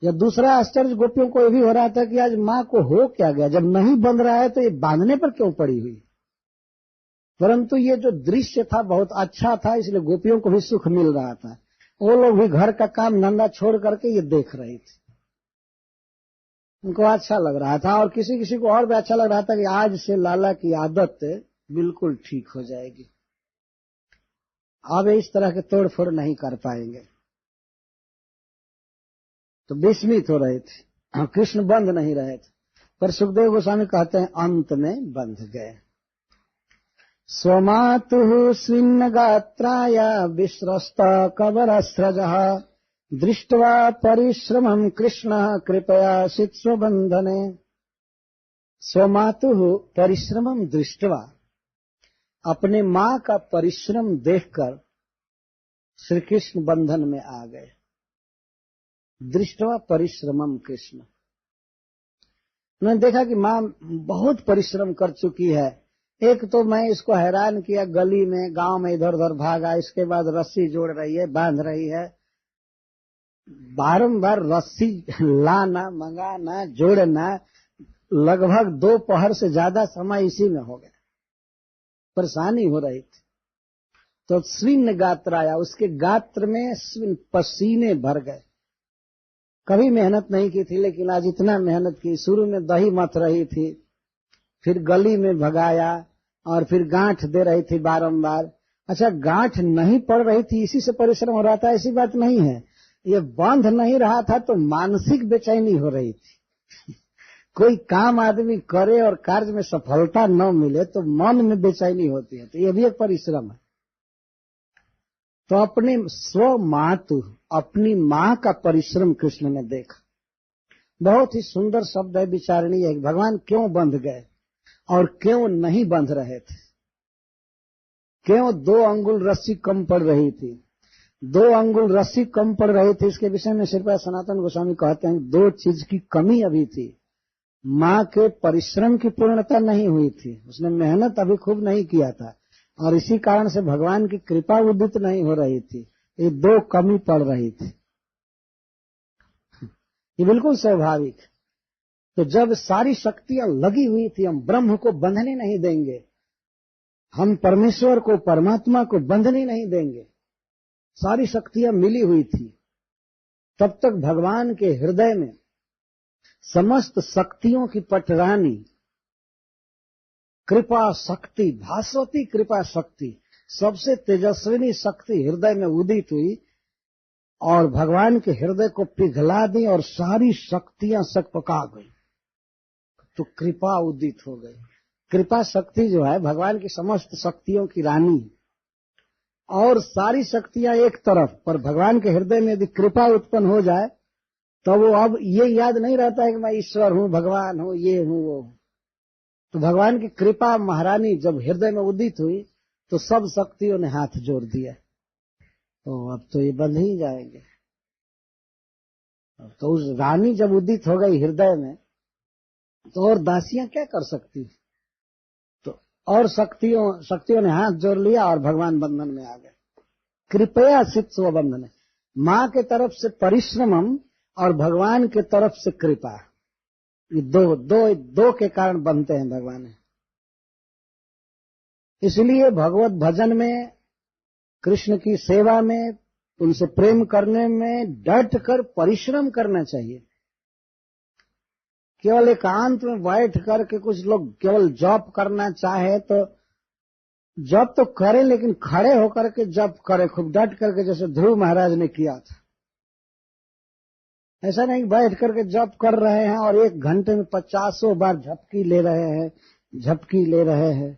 या दूसरा आश्चर्य गोपियों को ये भी हो रहा था कि आज माँ को हो क्या गया, जब नहीं बंध रहा है तो ये बांधने पर क्यों पड़ी हुई? परंतु ये जो दृश्य था बहुत अच्छा था, इसलिए गोपियों को भी सुख मिल रहा था। वो लोग भी घर का काम धंधा छोड़ करके ये देख रही थी, उनको अच्छा लग रहा था। और किसी किसी को और भी अच्छा लग रहा था कि आज से लाला की आदत बिल्कुल ठीक हो जाएगी, अब इस तरह के तोड़ फोड़ नहीं कर पाएंगे। तो विस्मित हो रहे थे, कृष्ण बंध नहीं रहे थे। पर सुखदेव गोस्वामी कहते हैं अंत में बंध गए। स्वमातुः स्विन्न गात्राया विश्रस्त कबरस्रजः दृष्ट्वा परिश्रमं कृष्ण कृपयासित स्वबंधने। स्वमातुः परिश्रमं दृष्ट्वा, अपने मां का परिश्रम देखकर श्री कृष्ण बंधन में आ गए। दृष्टवा परिश्रमम कृष्ण, उन्होंने देखा कि मां बहुत परिश्रम कर चुकी है। एक तो मैं इसको हैरान किया, गली में गांव में इधर उधर भागा, इसके बाद रस्सी जोड़ रही है, बांध रही है, बारंबार रस्सी लाना, मंगाना, जोड़ना, लगभग 2 पहर से ज्यादा समय इसी में हो गया। परेशानी हो रही थी। तो स्विन गात्र आया, उसके गात्र में स्विन पसीने भर गए। कभी मेहनत नहीं की थी, लेकिन आज इतना मेहनत की। शुरू में दही मथ रही थी, फिर गली में भगाया, और फिर गांठ दे रही थी बारंबार। अच्छा, गांठ नहीं पड़ रही थी इसी से परिश्रम हो रहा था, ऐसी बात नहीं है। ये बांध नहीं रहा था तो मानसिक बेचैनी हो रही थी। कोई काम आदमी करे और कार्य में सफलता न मिले तो मन में बेचैनी होती है, तो ये भी एक परिश्रम है। तो अपने स्व मातु, अपनी मां का परिश्रम कृष्ण ने देखा। बहुत ही सुंदर शब्द है, विचारणीय है। भगवान क्यों बंध गए और क्यों नहीं बंध रहे थे? क्यों 2 अंगुल रस्सी कम पड़ रही थी? 2 अंगुल रस्सी कम पड़ रही थी, इसके विषय में श्रीपाद सनातन गोस्वामी कहते हैं 2 चीज की कमी अभी थी। मां के परिश्रम की पूर्णता नहीं हुई थी, उसने मेहनत अभी खूब नहीं किया था, और इसी कारण से भगवान की कृपा उदित नहीं हो रही थी। ये 2 कमी पड़ रही थी। ये बिल्कुल स्वाभाविक। तो जब सारी शक्तियां लगी हुई थी, हम ब्रह्म को बंधने नहीं देंगे, हम परमेश्वर को, परमात्मा को बंधने नहीं देंगे, सारी शक्तियां मिली हुई थी, तब तक भगवान के हृदय में समस्त शक्तियों की पटरानी कृपा शक्ति, भास्वती कृपा शक्ति, सबसे तेजस्विनी शक्ति हृदय में उदित हुई और भगवान के हृदय को पिघला दी और सारी शक्तियां सकपका गई। तो कृपा उदित हो गई। कृपा शक्ति जो है भगवान की समस्त शक्तियों की रानी, और सारी शक्तियां एक तरफ, पर भगवान के हृदय में यदि कृपा उत्पन्न हो जाए तो वो अब ये याद नहीं रहता है कि मैं ईश्वर हूं, भगवान हूं, ये हूं, वो हूं। तो भगवान की कृपा महारानी जब हृदय में उदित हुई तो सब शक्तियों ने हाथ जोड़ दिया। तो अब तो ये बंध ही जाएंगे। तो उस रानी जब उदित हो गई हृदय में, तो और दासियां क्या कर सकती? तो और शक्तियों ने हाथ जोड़ लिया और भगवान बंधन में आ गए। कृपया सिद्ध स्वबंधन, मां के तरफ से परिश्रमम और भगवान के तरफ से कृपा, ये दो के कारण बनते हैं भगवान। इसलिए भगवत भजन में, कृष्ण की सेवा में, उनसे प्रेम करने में डट कर परिश्रम करना चाहिए। केवल एकांत में बैठ करके कुछ लोग केवल जप करना चाहे तो जप तो करें, लेकिन खड़े होकर के जप करें खूब डट करके, जैसे ध्रुव महाराज ने किया था। ऐसा नहीं बैठ करके जप कर रहे हैं और 1 घंटे में 50 बार झपकी ले रहे हैं।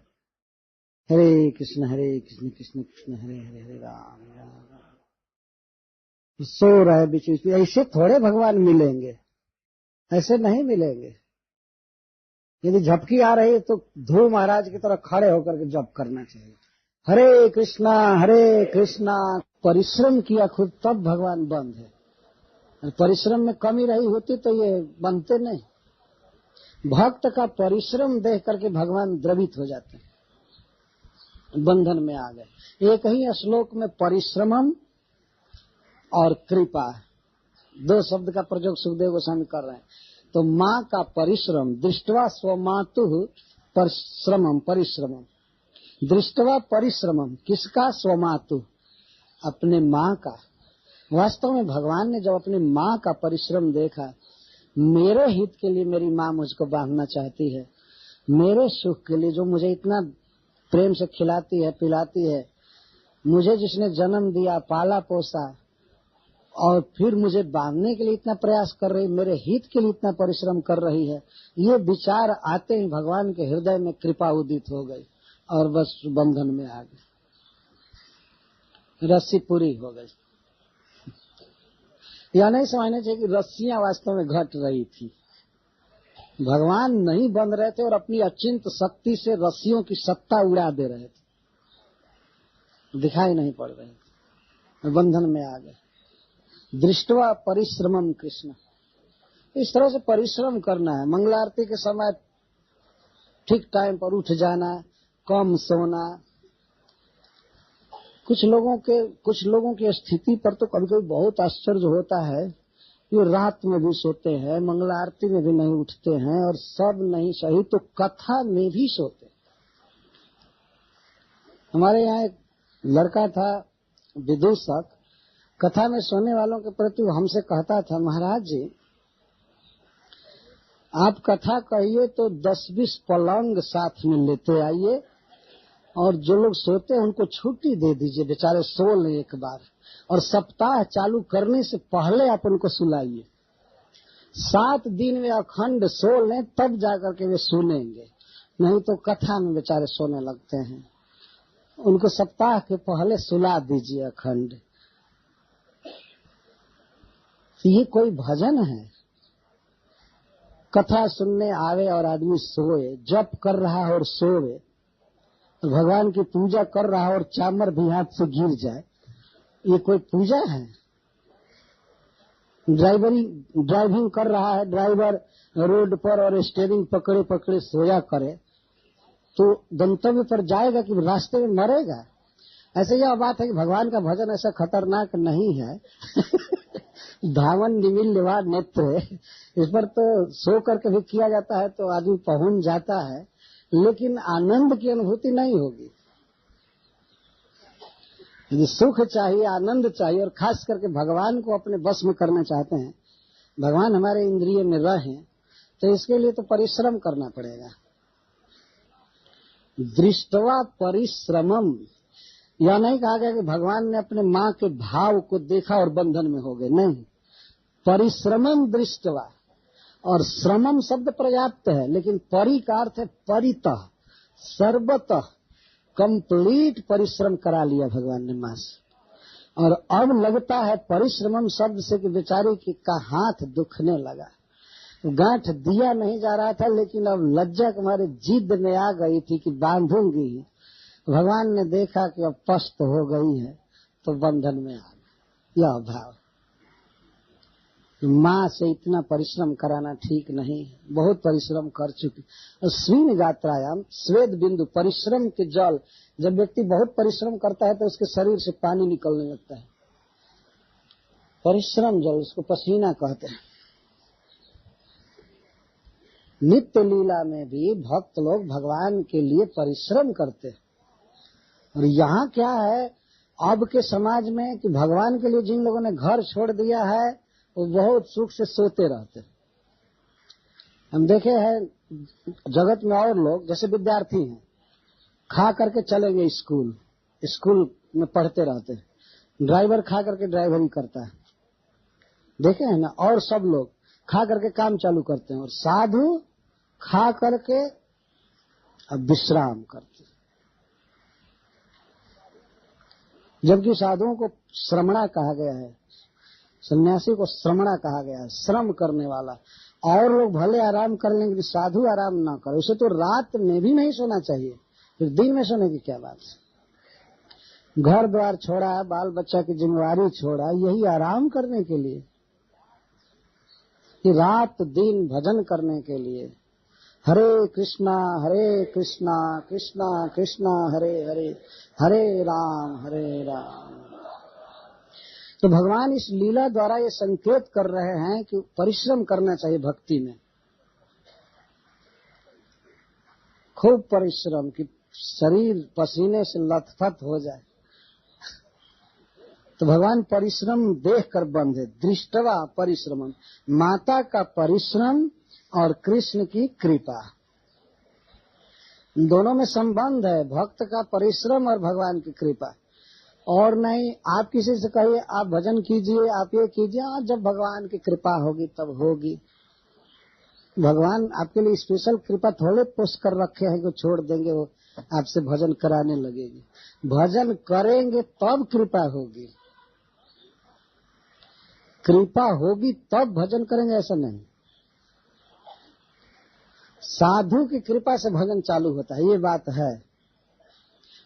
हरे कृष्ण कृष्ण कृष्ण हरे हरे, हरे राम राम राम। सो रहे बीच बीच में। ऐसे थोड़े भगवान मिलेंगे, ऐसे नहीं मिलेंगे। यदि झपकी आ रही है तो ध्रुव महाराज की तरह खड़े होकर के जप करना चाहिए। हरे कृष्णा। परिश्रम किया खुद, तब भगवान बंद है। परिश्रम में कमी रही होती तो ये बनते नहीं। भक्त का परिश्रम देख करके भगवान द्रवित हो जाते हैं, बंधन में आ गए। एक ही श्लोक में परिश्रमम और कृपा, 2 शब्द का प्रयोग सुखदेव गोस्वामी कर रहे हैं। तो मां का परिश्रम, दृष्टवा स्वमातु परिश्रमम, दृष्टवा परिश्रमम, किसका? स्वमातु, अपने मां का। वास्तव में भगवान ने जब अपनी मां का परिश्रम देखा, मेरे हित के लिए मेरी मां मुझको बांधना चाहती है, मेरे सुख के लिए जो मुझे इतना प्रेम से खिलाती है, पिलाती है, मुझे जिसने जन्म दिया, पाला पोसा, और फिर मुझे बांधने के लिए इतना प्रयास कर रही, मेरे हित के लिए इतना परिश्रम कर रही है, ये विचार आते ही भगवान के हृदय में कृपा उदित हो गई और बस बंधन में आ गई, रस्सी पूरी हो गई। यह नहीं समझना चाहिए कि रस्सियां वास्तव में घट रही थी। भगवान नहीं बंध रहे थे और अपनी अचिंत शक्ति से रस्सियों की सत्ता उड़ा दे रहे थे। दिखाई नहीं पड़ रहे, बंधन में आ गए। दृष्टवा परिश्रमम कृष्ण, इस तरह से परिश्रम करना है। मंगल आरती के समय ठीक टाइम पर उठ जाना, कम सोना। कुछ लोगों की स्थिति पर तो कभी कभी बहुत आश्चर्य होता है कि रात में भी सोते हैं, मंगल आरती में भी नहीं उठते हैं, और सब नहीं सही तो कथा में भी सोते। हमारे यहाँ एक लड़का था विदूषक, कथा में सोने वालों के प्रति वो हमसे कहता था, महाराज जी आप कथा कहिए तो 10-20 पलंग साथ में लेते आइए, और जो लोग सोते हैं उनको छुट्टी दे दीजिए, बेचारे सो लें एक बार, और सप्ताह चालू करने से पहले आप उनको सुलाइए। 7 दिन में अखंड सो लें तब जाकर के वे सुनेंगे, नहीं तो कथा में बेचारे सोने लगते हैं। उनको सप्ताह के पहले सुला दीजिए अखंड। ये कोई भजन है? कथा सुनने आवे और आदमी सोए, जप कर रहा है और सोए, तो भगवान की पूजा कर रहा है और चामर भी हाथ से गिर जाए, ये कोई पूजा है? ड्राइविंग कर रहा है ड्राइवर रोड पर और स्टीयरिंग पकड़े पकड़े सोया करे तो गंतव्य पर जाएगा कि रास्ते में मरेगा? ऐसे यह बात है कि भगवान का भजन ऐसा खतरनाक नहीं है। धावन निमिल लेवा नेत्र, इस पर तो सो करके भी किया जाता है तो आदमी पहुंच जाता है, लेकिन आनंद की अनुभूति नहीं होगी। यदि सुख चाहिए, आनंद चाहिए, और खास करके भगवान को अपने बस में करना चाहते हैं, भगवान हमारे इंद्रिय में रहें, तो इसके लिए तो परिश्रम करना पड़ेगा। दृष्टवा परिश्रमम, यह नहीं कहा गया कि भगवान ने अपने माँ के भाव को देखा और बंधन में हो गए, नहीं। परिश्रमम दृष्टवा, और श्रमम शब्द पर्याप्त है, लेकिन परि का अर्थ है परितः, सर्वतः, कंप्लीट परिश्रम करा लिया भगवान ने मां से। और अब लगता है परिश्रमम शब्द से कि बेचारी का हाथ दुखने लगा, गांठ दिया नहीं जा रहा था, लेकिन अब लज्जा तुम्हारे जिद में आ गई थी कि बांधूंगी। भगवान ने देखा कि अब पस्त हो गई है तो बंधन में आ गई। यह भाव, माँ से इतना परिश्रम कराना ठीक नहीं, बहुत परिश्रम कर चुकी। और स्वीन गात्रायाम, श्वेत बिंदु, परिश्रम के जल, जब व्यक्ति बहुत परिश्रम करता है तो उसके शरीर से पानी निकलने लगता है, परिश्रम जल, उसको पसीना कहते हैं। नित्य लीला में भी भक्त लोग भगवान के लिए परिश्रम करते हैं। और यहाँ क्या है अब के समाज में कि भगवान के लिए जिन लोगों ने घर छोड़ दिया है वो बहुत सुख से सोते रहते हैं। हम देखे हैं जगत में और लोग, जैसे विद्यार्थी हैं, खा करके चलेंगे स्कूल में पढ़ते रहते हैं, ड्राइवर खा करके ड्राइवरी करता है, देखे हैं ना। और सब लोग खा करके काम चालू करते हैं, और साधु खा करके अब विश्राम करते हैं। जबकि साधुओं को श्रमणा कहा गया है, सन्यासी को श्रमणा कहा गया है, श्रम करने वाला। और लोग भले आराम कर लेंगे, साधु आराम ना करे। उसे तो रात में भी नहीं सोना चाहिए, फिर दिन में सोने की क्या बात है। घर द्वार छोड़ा, बाल बच्चा की जिम्मेवारी छोड़ा, यही आराम करने के लिए कि रात दिन भजन करने के लिए। हरे कृष्णा कृष्णा कृष्णा हरे हरे, हरे राम तो भगवान इस लीला द्वारा ये संकेत कर रहे हैं कि परिश्रम करना चाहिए भक्ति में, खूब परिश्रम, कि शरीर पसीने से लथपथ हो जाए। तो भगवान परिश्रम देख कर बंधे, दृष्टवा परिश्रमम, माता का परिश्रम और कृष्ण की कृपा, दोनों में संबंध है, भक्त का परिश्रम और भगवान की कृपा। और नहीं आप किसी से कहिए आप भजन कीजिए, आप ये कीजिए, जब भगवान की कृपा होगी तब होगी। भगवान आपके लिए स्पेशल कृपा थोड़े पोस्ट कर रखे हैं कि छोड़ देंगे वो आपसे भजन कराने लगेगी। भजन करेंगे तब कृपा होगी, कृपा होगी तब भजन करेंगे, ऐसा नहीं। साधु की कृपा से भजन चालू होता है, ये बात है।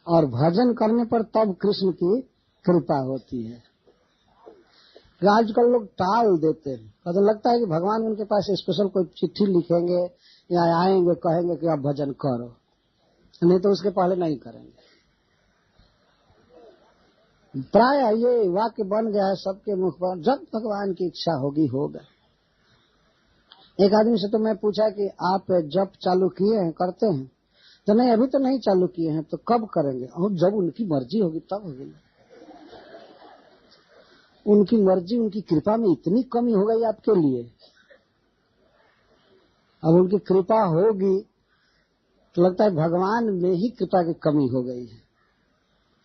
और भजन करने पर तब कृष्ण की कृपा होती है। आजकल लोग टाल देते हैं, तो लगता है कि भगवान उनके पास स्पेशल कोई चिट्ठी लिखेंगे या आएंगे कहेंगे कि आप भजन करो, नहीं तो उसके पहले नहीं करेंगे। प्राय ये वाक्य बन गया है सबके मुख पर, जब भगवान की इच्छा होगी होगा। एक आदमी से तो मैं पूछा कि आप जप चालू किए हैं, करते हैं? तो नहीं, अभी तो नहीं चालू किए हैं। तो कब करेंगे? और जब उनकी मर्जी होगी तब होगी। उनकी मर्जी, उनकी कृपा में इतनी कमी हो गई आपके लिए। अब उनकी कृपा होगी तो लगता है भगवान में ही कृपा की कमी हो गई है,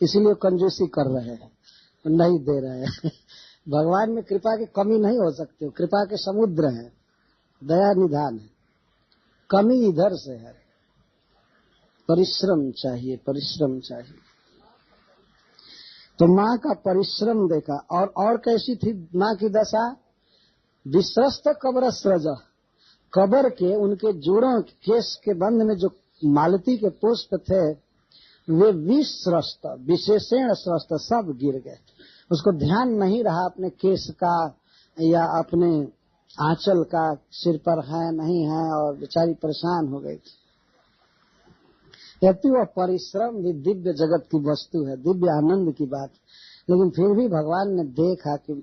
इसीलिए कंजूसी कर रहे हैं, नहीं दे रहे हैं। भगवान में कृपा की कमी नहीं हो सकती, कृपा के समुद्र है, दया निधान है, कमी इधर से है। परिश्रम चाहिए, परिश्रम चाहिए। तो माँ का परिश्रम देखा। और कैसी थी माँ की दशा? विश्वस्त कब्र स्रज, कब्र के उनके जोड़ों केस के बंध में जो मालती के पुष्प थे वे विश्रस्त, विशेषण स्रस्त, सब गिर गए। उसको ध्यान नहीं रहा अपने केस का या अपने आंचल का, सिर पर है नहीं है, और बेचारी परेशान हो गई। यदि वह परिश्रम भी दिव्य जगत की वस्तु है, दिव्य आनंद की बात, लेकिन फिर भी भगवान ने देखा कि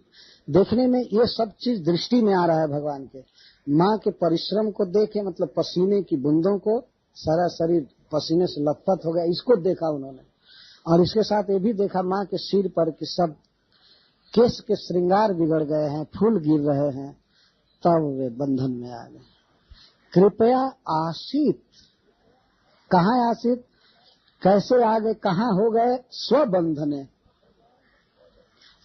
देखने में ये सब चीज दृष्टि में आ रहा है भगवान के। माँ के परिश्रम को देखे, मतलब पसीने की बूंदों को, सारा शरीर पसीने से लथपथ हो गया, इसको देखा उन्होंने। और इसके साथ ये भी देखा माँ के सिर पर कि सब केश के श्रृंगार बिगड़ गए हैं, फूल गिर रहे हैं। तब वे बंधन में आ गए। कृपया आशित, कहाँ आशित, कैसे आ गए, कहाँ हो गए? स्वबंधने।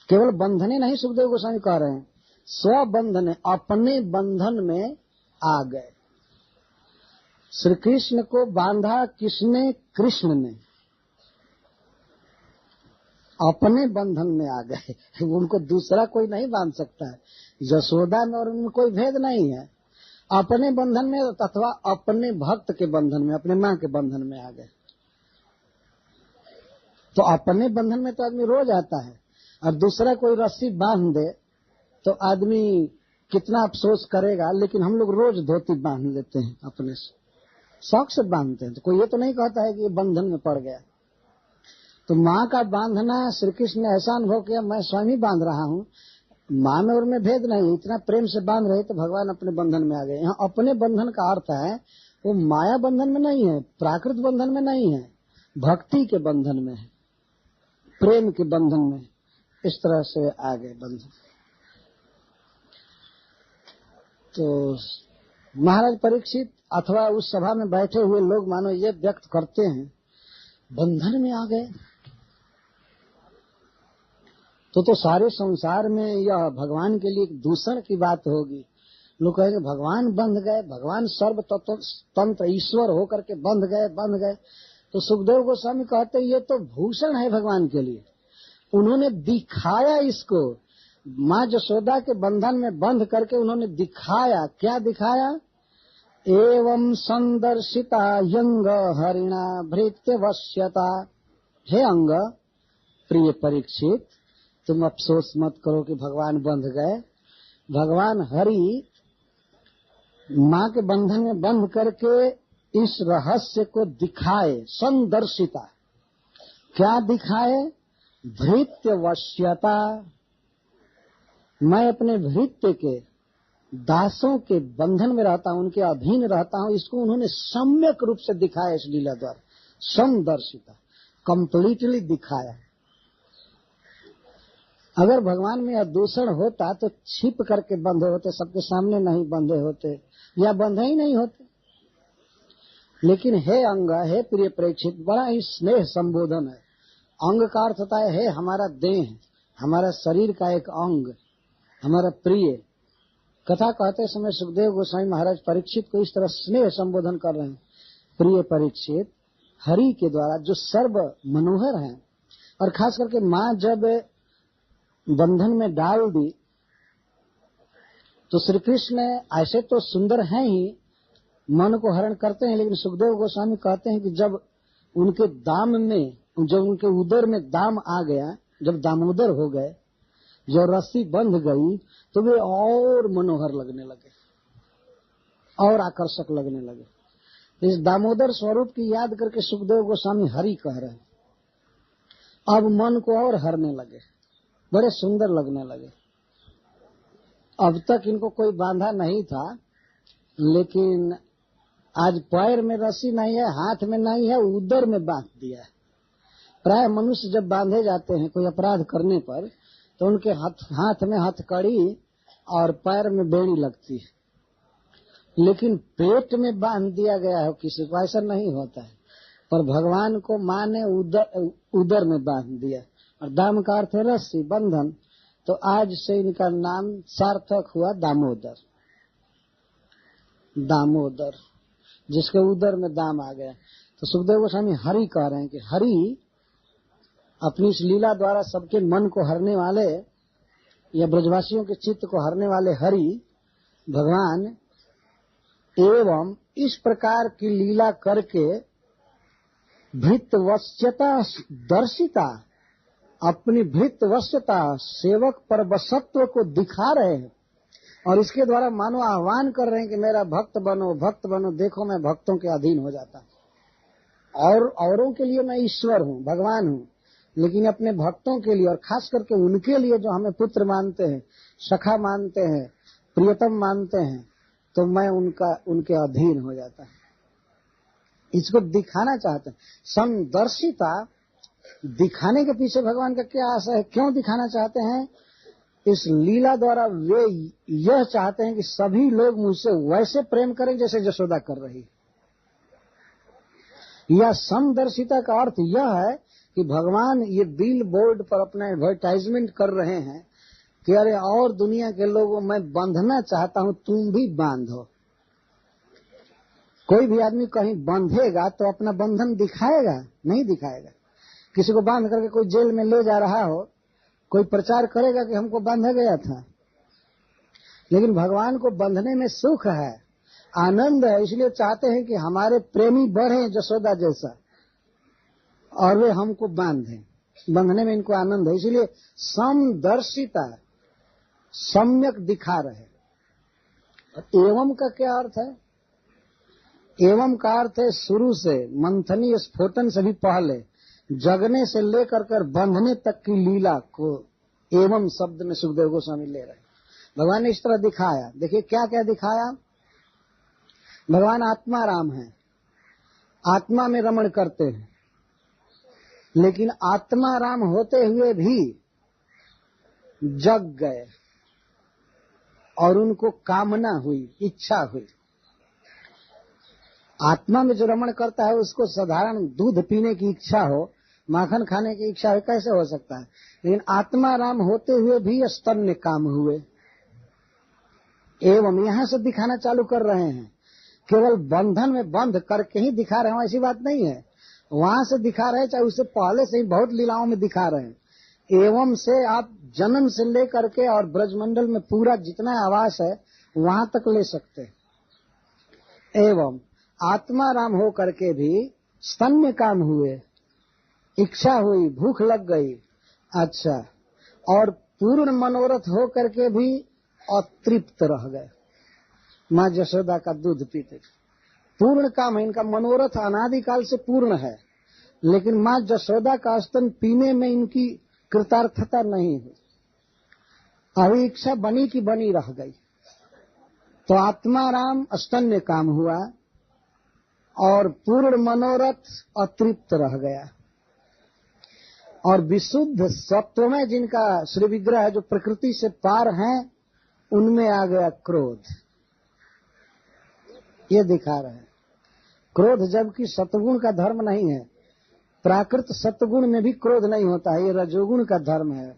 केवल बंधने नहीं, सुखदेव गोस्वामी कह रहे हैं, स्वबंधने, अपने बंधन में आ गए। श्री कृष्ण को बांधा किसने? कृष्ण ने। अपने बंधन में आ गए। उनको दूसरा कोई नहीं बांध सकता है। यशोदा में और उनमें कोई भेद नहीं है। अपने बंधन में अथवा अपने भक्त के बंधन में, अपने माँ के बंधन में आ गए। तो अपने बंधन में तो आदमी रोज आता है, और दूसरा कोई रस्सी बांध दे तो आदमी कितना अफसोस करेगा। लेकिन हम लोग रोज धोती बांध लेते हैं, अपने शौक से बांधते हैं। तो कोई ये तो नहीं कहता है कि ये बंधन में पड़ गया। तो माँ का बांधना, श्री कृष्ण ने ऐसा अनुभव किया, मैं स्वयं ही बांध रहा हूँ, माँ में और में भेद नहीं, इतना प्रेम से बांध रहे तो भगवान अपने बंधन में आ गए। यहाँ अपने बंधन का अर्थ है वो माया बंधन में नहीं है, प्राकृत बंधन में नहीं है, भक्ति के बंधन में है, प्रेम के बंधन में। इस तरह से आ गए बंधन। तो महाराज परीक्षित अथवा उस सभा में बैठे हुए लोग मानो ये व्यक्त करते हैं, बंधन में आ गए। तो सारे संसार में यह भगवान के लिए एक दूषण की बात होगी। लोग कहेंगे भगवान बंध गए, भगवान सर्व तंत्र ईश्वर होकर के बंध गए। तो सुखदेव गोस्वामी कहते हैं ये तो भूषण है भगवान के लिए। उन्होंने दिखाया इसको, माँ यशोदा के बंधन में बंध करके उन्होंने दिखाया। क्या दिखाया? एवं संदर्शिता यंग हरिणा भृत्य वश्यता। हे अंग, प्रिय परीक्षित, तुम अफसोस मत करो कि भगवान बंध गए। भगवान हरि माँ के बंधन में बंध करके इस रहस्य को दिखाए। संदर्शिता, क्या दिखाए? भृत्य वश्यता, मैं अपने भृत्य के दासों के बंधन में रहता हूं, उनके अधीन रहता हूं। इसको उन्होंने सम्यक रूप से दिखाया इस लीला द्वारा। संदर्शिता, कंप्लीटली दिखाया। अगर भगवान में दूषण होता तो छिप करके बंधे होते, सबके सामने नहीं बंधे होते, या बंधे ही नहीं होते। लेकिन हे अंग, हे प्रिय प्रेक्षित, बड़ा ही स्नेह संबोधन है। अंग का अर्थ होता है हे हमारा देह, हमारा शरीर का एक अंग, हमारा प्रिय। कथा कहते समय सुखदेव गोस्वामी महाराज परीक्षित को इस तरह स्नेह संबोधन कर रहे हैं। प्रिय परीक्षित, हरि के द्वारा जो सर्व मनोहर हैं, और खास करके माँ जब बंधन में डाल दी तो श्री कृष्ण ऐसे तो सुंदर हैं ही, मन को हरण करते हैं, लेकिन सुखदेव गोस्वामी कहते हैं कि जब उनके दाम में जब उनके उदर में दाम आ गया, जब दामोदर हो गए, जो रस्सी बंध गई, तो वे और मनोहर लगने लगे और आकर्षक लगने लगे। इस दामोदर स्वरूप की याद करके सुखदेव गोस्वामी हरि कह रहे हैं। अब मन को और हरने लगे, बड़े सुंदर लगने लगे। अब तक इनको कोई बांधा नहीं था, लेकिन आज पैर में रस्सी नहीं है, हाथ में नहीं है, उदर में बांध दिया है। प्राय मनुष्य जब बांधे जाते हैं कोई अपराध करने पर, तो उनके हाथ में हथकड़ी और पैर में बेड़ी लगती है, लेकिन पेट में बांध दिया गया है किसी को, ऐसा नहीं होता है। पर भगवान को माँ ने उदर में बांध दिया, और दाम का अर्थ है रस्सी, बंधन। तो आज से इनका नाम सार्थक हुआ दामोदर। दामोदर, जिसके उदर में दाम आ गया। तो सुखदेव गोस्वामी हरि कह रहे हैं कि हरि अपनी इस लीला द्वारा सबके मन को हरने वाले, या ब्रजवासियों के चित्त को हरने वाले हरि भगवान, एवं इस प्रकार की लीला करके भृत्यवश्यता दर्शिता, अपनी भृत्यवश्यता, सेवक पर वशत्व को दिखा रहे हैं, और इसके द्वारा मानो आह्वान कर रहे हैं कि मेरा भक्त बनो, भक्त बनो, देखो मैं भक्तों के अधीन हो जाता हूं, और औरों के लिए मैं ईश्वर हूं, भगवान हूं, लेकिन अपने भक्तों के लिए, और खास करके उनके लिए जो हमें पुत्र मानते हैं, सखा मानते हैं, प्रियतम मानते हैं, तो मैं उनके अधीन हो जाता है। इसको दिखाना चाहते हैं। समदर्शिता, दिखाने के पीछे भगवान का क्या आशा है, क्यों दिखाना चाहते हैं? इस लीला द्वारा वे यह चाहते हैं कि सभी लोग मुझसे वैसे प्रेम करें जैसे यशोदा कर रही है। या समदर्शिता का अर्थ यह है कि भगवान ये बिल बोर्ड पर अपना एडवर्टाइजमेंट कर रहे हैं कि अरे और दुनिया के लोगों, मैं बंधना चाहता हूं, तुम भी बांधो। कोई भी आदमी कहीं बंधेगा तो अपना बंधन दिखाएगा? नहीं दिखाएगा। किसी को बांध करके कोई जेल में ले जा रहा हो, कोई प्रचार करेगा कि हमको बांधा गया था? लेकिन भगवान को बंधने में सुख है, आनंद है, इसलिए चाहते हैं कि हमारे प्रेमी बढ़े यशोदा जैसा, और वे हमको बांधे। बंधने में इनको आनंद है, इसलिए समदर्शिता, सम्यक दिखा रहे। एवं का क्या अर्थ है? एवं का अर्थ है शुरू से, मंथनी स्फोटन से भी पहले, जगने से लेकर कर बंधने तक की लीला को एवं शब्द में सुखदेव गोस्वामी ले रहे हैं। भगवान ने इस तरह दिखाया। देखिए क्या क्या दिखाया। भगवान आत्मा राम है, आत्मा में रमण करते हैं, लेकिन आत्मा राम होते हुए भी जग गए और उनको कामना हुई, इच्छा हुई। आत्मा में जो रमण करता है उसको साधारण दूध पीने की इच्छा हो, माखन खाने की इच्छा हो, कैसे हो सकता है? लेकिन आत्मा राम होते हुए भी स्तन्य काम हुए। एवं यहां से दिखाना चालू कर रहे हैं। केवल बंधन में बंध करके ही दिखा रहे हैं ऐसी बात नहीं है, वहां से दिखा रहे हैं, चाहे उससे पहले से ही बहुत लीलाओं में दिखा रहे हैं। एवं से आप जन्म से लेकर के और ब्रजमंडल में पूरा जितना आवास है वहां तक ले सकते हैं। एवं आत्मा राम हो करके भी स्तन्य काम हुए, इच्छा हुई, भूख लग गई, अच्छा, और पूर्ण मनोरथ हो करके भी अतृप्त रह गए। माँ यशोदा का दूध पीते, पूर्ण काम है इनका, मनोरथ अनादिकाल से पूर्ण है, लेकिन माँ यशोदा का स्तन पीने में इनकी कृतार्थता नहीं हुई, अभी इच्छा बनी की बनी रह गई। तो आत्मा राम स्तन्य काम हुआ और पूर्ण मनोरथ अतृप्त रह गया। और विशुद्ध सत्व में जिनका श्री विग्रह है, जो प्रकृति से पार हैं, उनमें आ गया क्रोध। ये दिखा रहे हैं क्रोध, जबकि सत्वगुण का धर्म नहीं है। प्राकृत सत्वगुण में भी क्रोध नहीं होता है, ये रजोगुण का धर्म है।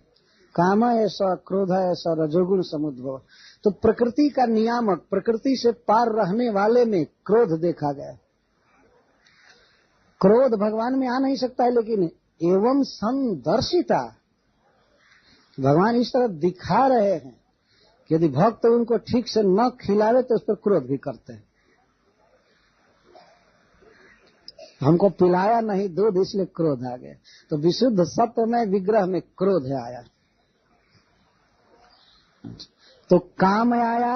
काम ऐसा, क्रोध ऐसा, रजोगुण समुद्भव। तो प्रकृति का नियामक, प्रकृति से पार रहने वाले में क्रोध देखा गया। क्रोध भगवान में आ नहीं सकता है, लेकिन एवं समदर्शिता, भगवान इस तरह दिखा रहे हैं कि यदि भक्त उनको ठीक से न खिलावे तो उस पर क्रोध भी करते हैं। हमको पिलाया नहीं दूध इसलिए क्रोध आ गया। तो विशुद्ध सत्व में विग्रह में क्रोध है आया। तो काम है आया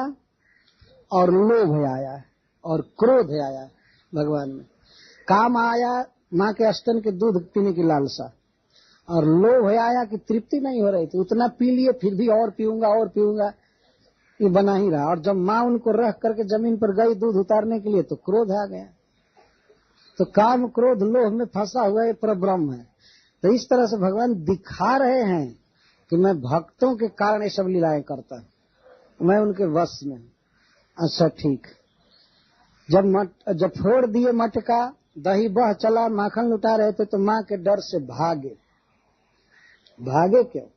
और लोभ है आया और क्रोध है आया भगवान में। काम आया माँ के स्तन के दूध पीने की लालसा, और लोभ है आया कि तृप्ति नहीं हो रही थी, उतना पी लिए फिर भी और पीऊंगा ये बना ही रहा। और जब माँ उनको रख करके जमीन पर गई दूध उतारने के लिए तो क्रोध आ गया। तो काम क्रोध लोभ में फंसा हुआ ये परब्रह्म है। तो इस तरह से भगवान दिखा रहे हैं कि मैं भक्तों के कारण ये सब लीलाएं करता हूं, मैं उनके वश में। अच्छा ठीक। जब फोड़ दिए मटका, दही बह चला, माखन लुटा रहे थे तो माँ के डर से भागे क्यों?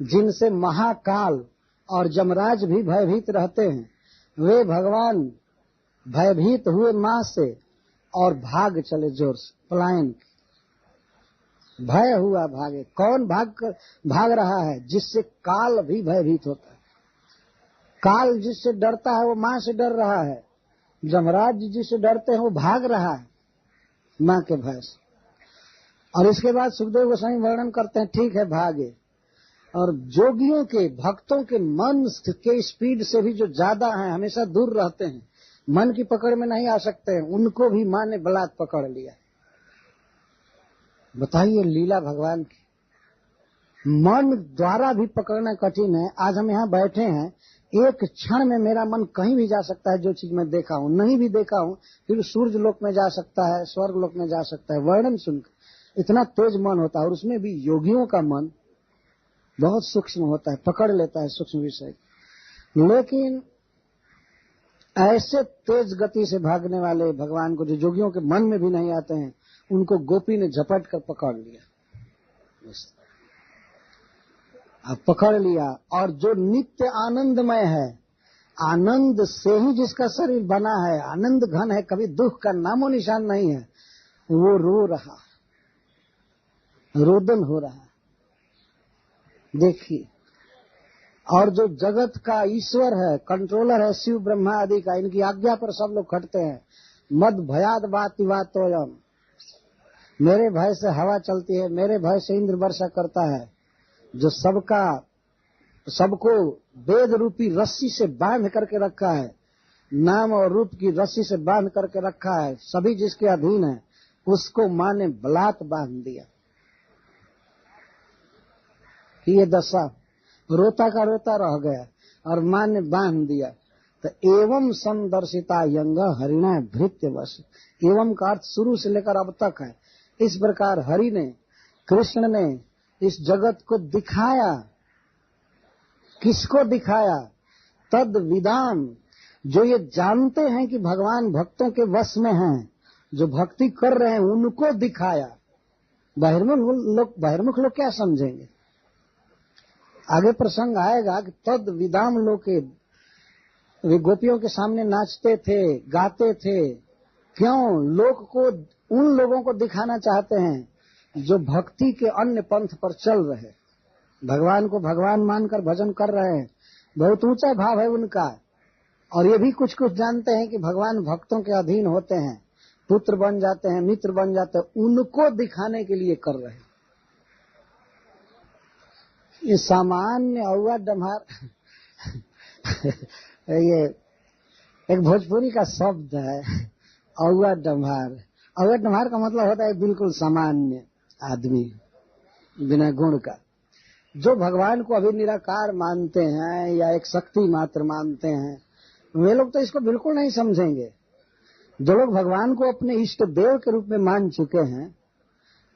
जिनसे महाकाल और जमराज भी भयभीत रहते हैं, वे भगवान भयभीत हुए माँ से और भाग चले जोर से, पलायन। भय हुआ भागे। कौन भाग रहा है? जिससे काल भी भयभीत होता है। काल जिससे डरता है वो माँ से डर रहा है। जमराज जिससे डरते हैं वो भाग रहा है माँ के भय से। और इसके बाद सुखदेव गोस्वामी वर्णन करते हैं, ठीक है भागे। और जोगियों के, भक्तों के मन के स्पीड से भी जो ज्यादा हैं, हमेशा दूर रहते हैं, मन की पकड़ में नहीं आ सकते हैं, उनको भी माँ ने बलात् पकड़ लिया। बताइए लीला भगवान की। मन द्वारा भी पकड़ना कठिन है। आज हम यहाँ बैठे हैं, एक क्षण में मेरा मन कहीं भी जा सकता है। जो चीज मैं देखा हूँ, नहीं भी देखा हूँ, फिर सूर्य लोक में जा सकता है, स्वर्ग लोक में जा सकता है। वर्णन सुनकर इतना तेज मन होता है। और उसमें भी योगियों का मन बहुत सूक्ष्म होता है, पकड़ लेता है सूक्ष्म विषय। लेकिन ऐसे तेज गति से भागने वाले भगवान को, जो जोगियों के मन में भी नहीं आते हैं, उनको गोपी ने झपट कर पकड़ लिया। अब पकड़ लिया। और जो नित्य आनंदमय है, आनंद से ही जिसका शरीर बना है, आनंद घन है, कभी दुख का नामो निशान नहीं है, वो रो रहा, रोदन हो रहा। देखिए। और जो जगत का ईश्वर है, कंट्रोलर है, शिव ब्रह्मा आदि का, इनकी आज्ञा पर सब लोग खटते हैं। मद भयाद बाति वातोयम, मेरे भय से हवा चलती है, मेरे भय से इंद्र वर्षा करता है, जो सबको वेद रूपी रस्सी से बांध करके रखा है, नाम और रूप की रस्सी से बांध करके रखा है, सभी जिसके अधीन है, उसको माँ ने बलात् बांध दिया। ये दशा, रोता का रोता रह गया और माँ ने बांध दिया। तो एवं संदर्शिता यंग हरिणा भृत्य वश। एवं का अर्थ शुरू से लेकर अब तक है। इस प्रकार हरि ने, कृष्ण ने इस जगत को दिखाया। किसको दिखाया? तद विदाम, जो ये जानते हैं कि भगवान भक्तों के वश में हैं, जो भक्ति कर रहे हैं, उनको दिखाया। बहिर्मुख लोग क्या समझेंगे? आगे प्रसंग आएगा कि तद विदाम लोके, वे गोपियों के सामने नाचते थे, गाते थे। क्यों? लोक को, उन लोगों को दिखाना चाहते हैं जो भक्ति के अन्य पंथ पर चल रहे, भगवान को भगवान मानकर भजन कर रहे हैं। बहुत ऊंचा भाव है उनका। और ये भी कुछ कुछ जानते हैं कि भगवान भक्तों के अधीन होते हैं, पुत्र बन जाते हैं, मित्र बन जाते हैं, उनको दिखाने के लिए कर रहे हैं। ये सामान्य औवा डम्हार ये एक भोजपुरी का शब्द है, औवा डम्हार। औवा डम्हार का मतलब होता है बिल्कुल सामान्य आदमी, बिना गुण का। जो भगवान को अभी निराकार मानते हैं या एक शक्ति मात्र मानते हैं, वे लोग तो इसको बिल्कुल नहीं समझेंगे। जो लोग भगवान को अपने इष्ट देव के रूप में मान चुके हैं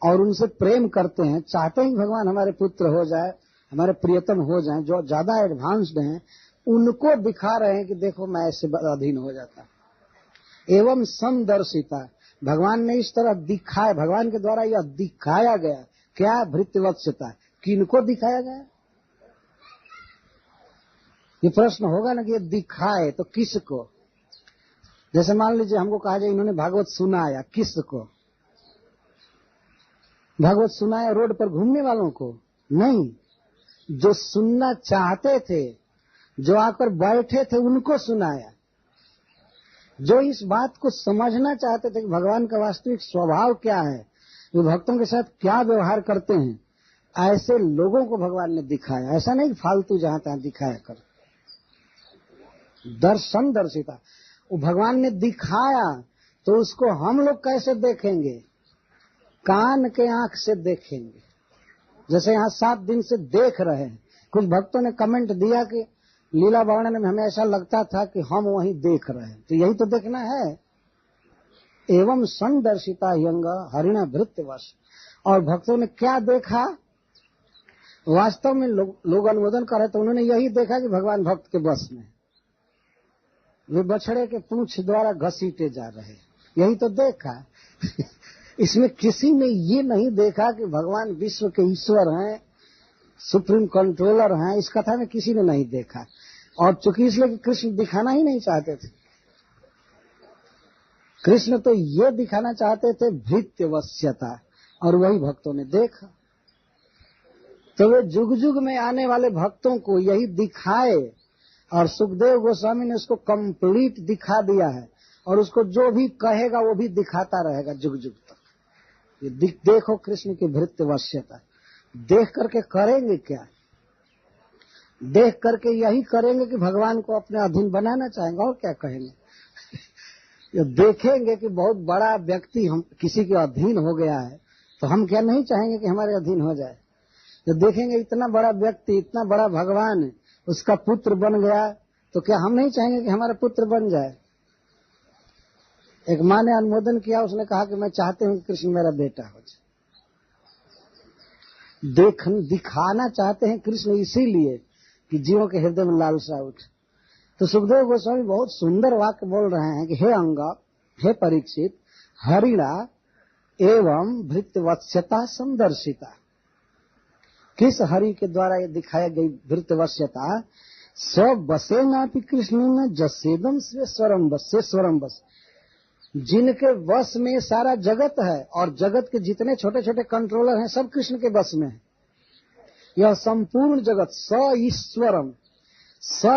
और उनसे प्रेम करते हैं, चाहते हैं भगवान हमारे पुत्र हो जाए, हमारे प्रियतम हो जाएं, जो ज्यादा एडवांस्ड हैं, उनको दिखा रहे हैं कि देखो मैं ऐसे अधीन हो जाता। एवं संदर्शिता, भगवान ने इस तरह दिखाया, भगवान के द्वारा यह दिखाया गया। क्या? भृत्यवत्सता। किनको दिखाया गया? ये प्रश्न होगा ना कि ये दिखाए तो किसको? जैसे मान लीजिए हमको कहा जाए इन्होंने भागवत सुनाया, किसको? भागवत सुनाया रोड पर घूमने वालों को? नहीं, जो सुनना चाहते थे, जो आकर बैठे थे, उनको सुनाया। जो इस बात को समझना चाहते थे कि भगवान का वास्तविक स्वभाव क्या है, वो भक्तों के साथ क्या व्यवहार करते हैं, ऐसे लोगों को भगवान ने दिखाया। ऐसा नहीं फालतू जहां तहां दिखाया कर, दर्शन दर्शिता। वो भगवान ने दिखाया तो उसको हम लोग कैसे देखेंगे? कान के आंख से देखेंगे। जैसे यहाँ 7 दिन से देख रहे हैं। कुछ भक्तों ने कमेंट दिया कि लीला वर्णन में हमें ऐसा लगता था कि हम वहीं देख रहे हैं, तो यही तो देखना है। एवं संदर्शिता यंग हरिणा भृत्यवश। और भक्तों ने क्या देखा? वास्तव में लोग अनुमोदन कर रहे तो उन्होंने यही देखा कि भगवान भक्त के बस में, वे बछड़े के पूंछ द्वारा घसीटे जा रहे, यही तो देखा। इसमें किसी ने ये नहीं देखा कि भगवान विश्व के ईश्वर हैं, सुप्रीम कंट्रोलर हैं। इस कथा में किसी ने नहीं देखा। और चूंकि इसलिए कि कृष्ण दिखाना ही नहीं चाहते थे, कृष्ण तो ये दिखाना चाहते थे भृत्यवश्यता, और वही भक्तों ने देखा। तो वे जुग जुग में आने वाले भक्तों को यही दिखाए, और सुखदेव गोस्वामी ने उसको कंप्लीट दिखा दिया है, और उसको जो भी कहेगा वो भी दिखाता रहेगा जुग जुग तक। ये देखो कृष्ण की भृत्यवश्यता। देख करके करेंगे क्या? देख करके यही करेंगे कि भगवान को अपने अधीन बनाना चाहेंगे, और क्या कहेंगे? ये देखेंगे कि बहुत बड़ा व्यक्ति हम किसी के अधीन हो गया है, तो हम क्या नहीं चाहेंगे कि हमारे अधीन हो जाए? तो देखेंगे इतना बड़ा व्यक्ति, इतना बड़ा भगवान उसका पुत्र बन गया, तो क्या हम नहीं चाहेंगे कि हमारा पुत्र बन जाए? एक माँ ने अनुमोदन किया, उसने कहा कि मैं चाहती हूँ कि कृष्ण मेरा बेटा हो जाए। दिखाना चाहते हैं कृष्ण इसीलिए कि जीवों के हृदय में लालसा उठे। तो सुखदेव गोस्वामी बहुत सुंदर वाक्य बोल रहे हैं कि हे अंग, हे परीक्षित, हरिणा एवं भृत्यवश्यता संदर्शिता। किस हरि के द्वारा ये दिखाई गई भृत्यवश्यता? सब बसे नापि कृष्ण न जसेदम स्वरम बसे स्वरम बस। जिनके वश में सारा जगत है, और जगत के जितने छोटे छोटे कंट्रोलर हैं सब कृष्ण के वश में है। यह संपूर्ण जगत स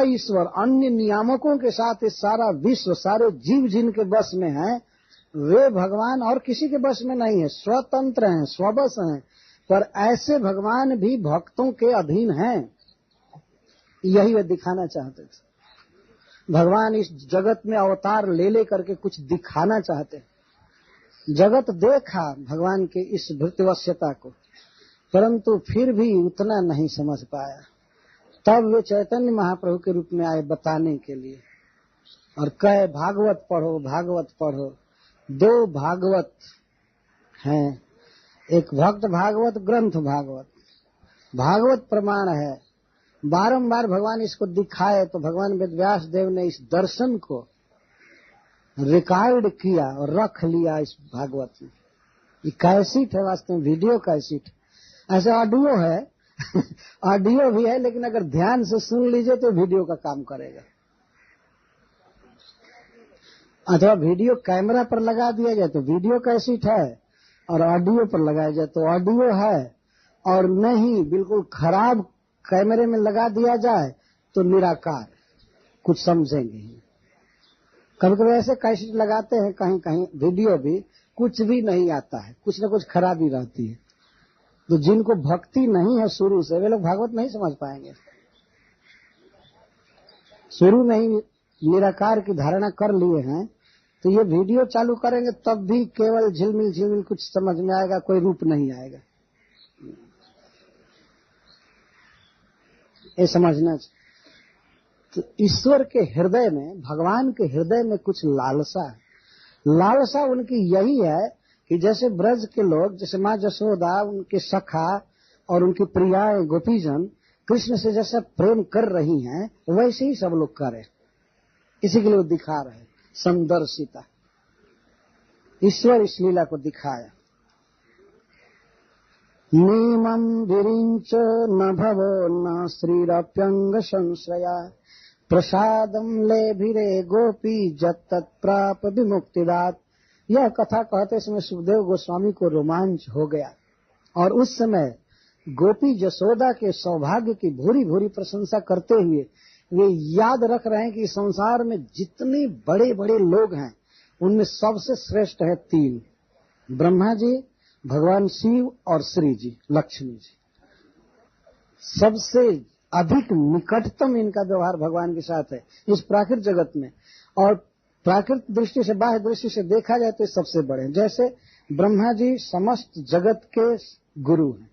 ईश्वर अन्य नियामकों के साथ इस सारा विश्व, सारे जीव जिनके वश में है, वे भगवान और किसी के वश में नहीं है, स्वतंत्र हैं, स्ववश हैं। पर ऐसे भगवान भी भक्तों के अधीन हैं, यही वे दिखाना चाहते थे। भगवान इस जगत में अवतार ले करके कुछ दिखाना चाहते। जगत देखा भगवान के इस भृत्यवश्यता को, परंतु फिर भी उतना नहीं समझ पाया। तब वे चैतन्य महाप्रभु के रूप में आए बताने के लिए, और कहे भागवत पढ़ो, भागवत पढ़ो। 2 भागवत हैं, एक भक्त भागवत, ग्रंथ भागवत। भागवत प्रमाण है। बारंबार भगवान इसको दिखाए तो भगवान वेदव्यास देव ने इस दर्शन को रिकॉर्ड किया और रख लिया इस भागवत में। ये कैसेट है, वास्तव में वीडियो कैसेट। ऐसे ऑडियो है ऑडियो भी है, लेकिन अगर ध्यान से सुन लीजिए तो वीडियो का काम करेगा। अथवा वीडियो कैमरा पर लगा दिया जाए तो वीडियो कैसेट है, और ऑडियो पर लगाया जाए तो ऑडियो है, और नहीं बिल्कुल खराब कैमरे में लगा दिया जाए तो निराकार, कुछ समझेंगे ही। कभी कभी ऐसे कैसेट लगाते हैं कहीं कहीं वीडियो भी, कुछ भी नहीं आता है, कुछ न कुछ खराबी रहती है। तो जिनको भक्ति नहीं है शुरू से, वे लोग भागवत नहीं समझ पाएंगे। शुरू में ही निराकार की धारणा कर लिए हैं, तो ये वीडियो चालू करेंगे तब भी केवल झिलमिल झिलमिल कुछ समझ में आएगा, कोई रूप नहीं आएगा। ये समझना चाहिए। तो ईश्वर के हृदय में, भगवान के हृदय में कुछ लालसा है। लालसा उनकी यही है कि जैसे ब्रज के लोग, जैसे माँ जसोदा, उनके सखा और उनकी प्रियाएं गोपीजन कृष्ण से जैसा प्रेम कर रही हैं, वैसे ही सब लोग करें। इसी के लिए वो दिखा रहे संदर्शिता। ईश्वर इस लीला को दिखाया। नीमं विरिंच न भवो न श्रीरप्यंग संश्रया प्रसादम लेभिरे गोपी जत्तत् प्राप विमुक्तिदात। यह कथा कहते समय सुखदेव गोस्वामी को रोमांच हो गया, और उस समय गोपी जसोदा के सौभाग्य की भूरी भूरी प्रशंसा करते हुए वे याद रख रहे हैं कि संसार में जितने बड़े बड़े लोग हैं उनमें सबसे श्रेष्ठ है तीन, ब्रह्मा जी, भगवान शिव और श्री जी, लक्ष्मी जी। सबसे अधिक निकटतम इनका व्यवहार भगवान के साथ है इस प्राकृत जगत में। और प्राकृत दृष्टि से, बाह्य दृष्टि से देखा जाए तो सबसे बड़े हैं। जैसे ब्रह्मा जी समस्त जगत के गुरु हैं,